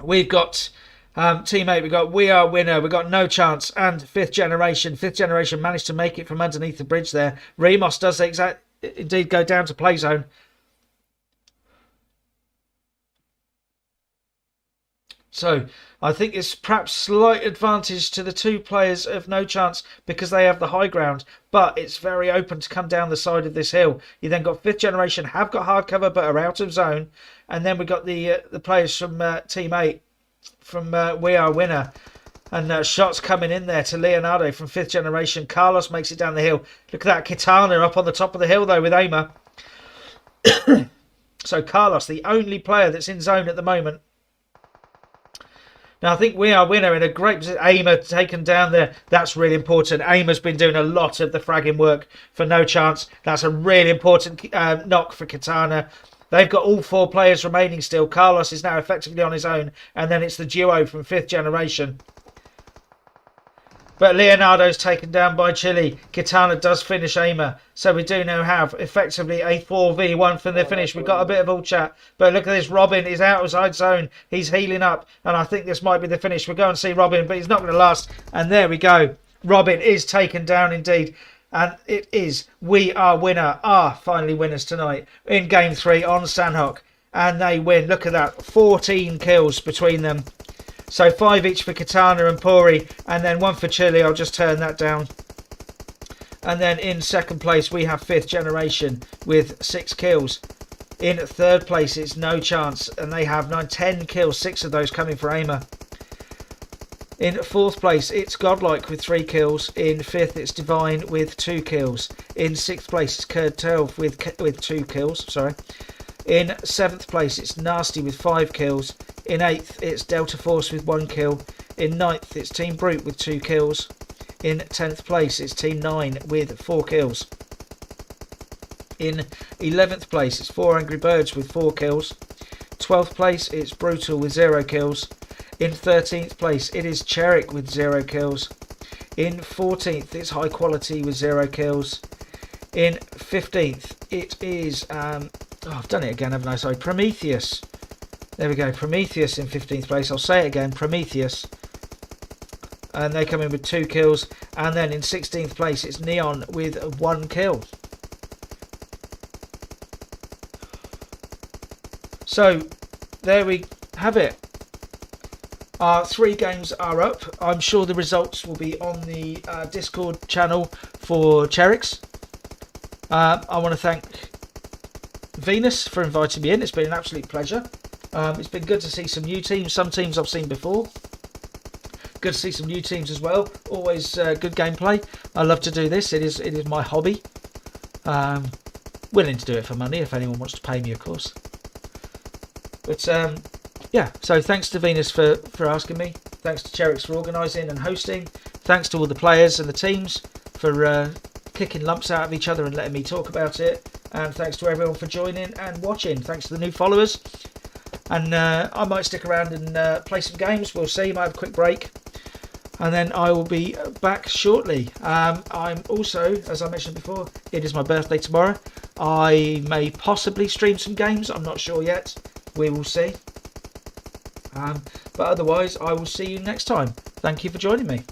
We've got teammate, we've got We Are Winner, we've got No Chance, and Fifth Generation. Fifth Generation managed to make it from underneath the bridge there. Remos does indeed go down to play zone. So I think it's perhaps slight advantage to the 2 players of No Chance because they have the high ground, but it's very open to come down the side of this hill. You then got Fifth Generation, have got hard cover but are out of zone, and then we got the players from Team 8 from We Are Winner, and shots coming in there to Leonardo from Fifth Generation. Carlos makes it down the hill. Look at that, Kitana up on the top of the hill though with Aimer. So Carlos, the only player that's in zone at the moment. Now, I think We Are Winner in a great position. Aimer taken down there. That's really important. Aimer's been doing a lot of the fragging work for No Chance. That's a really important knock for Kitana. They've got all 4 players remaining still. Carlos is now effectively on his own. And then it's the duo from Fifth Generation. But Leonardo's taken down by Chile. Kitana does finish Aimer. So we do now have effectively a 4v1 for the finish. We've got a bit of all chat. But look at this. Robin is outside zone. He's healing up. And I think this might be the finish. We'll go and see Robin. But he's not going to last. And there we go. Robin is taken down indeed. And it is We Are Winner. Finally winners tonight in Game 3 on Sanhok. and they win. Look at that, 14 kills between them. So 5 each for Katana and Pori, and then 1 for Chili. I'll just turn that down. And then in second place we have 5th Generation with 6 kills. In third place it's No Chance, and they have 10 kills, 6 of those coming for Aimer. In fourth place it's Godlike with 3 kills. In fifth it's Divine with 2 kills. In sixth place it's Curd 12 with 2 kills. Sorry. In seventh place it's Nasty with 5 kills. In 8th it's Delta Force with 1 kill. In 9th it's Team Brute with 2 kills. In 10th place it's Team 9 with 4 kills. In 11th place it's 4 Angry Birds with 4 kills. 12th place it's Brutal with 0 kills. In 13th place it is CHERIKS with 0 kills. In 14th it's High Quality with 0 kills. In 15th it is I've done it again, haven't I? Sorry, Prometheus. There we go, Prometheus in 15th place. I'll say it again, Prometheus. And they come in with 2 kills. And then in 16th place it's Neon with 1 kill. So there we have it. Our 3 games are up. I'm sure the results will be on the Discord channel for CHERIKS. I want to thank Venus for inviting me in. It's been an absolute pleasure. It's been good to see some new teams. Some teams I've seen before. Good to see some new teams as well. Always good gameplay. I love to do this. It is my hobby. Willing to do it for money if anyone wants to pay me, of course. But yeah, so thanks to Venus for asking me. Thanks to CHERIKS for organising and hosting. Thanks to all the players and the teams for kicking lumps out of each other and letting me talk about it. And thanks to everyone for joining and watching. Thanks to the new followers. And I might stick around and play some games. We'll see. Might have a quick break. And then I will be back shortly. I'm also, as I mentioned before, it is my birthday tomorrow. I may possibly stream some games. I'm not sure yet. We will see. But otherwise, I will see you next time. Thank you for joining me.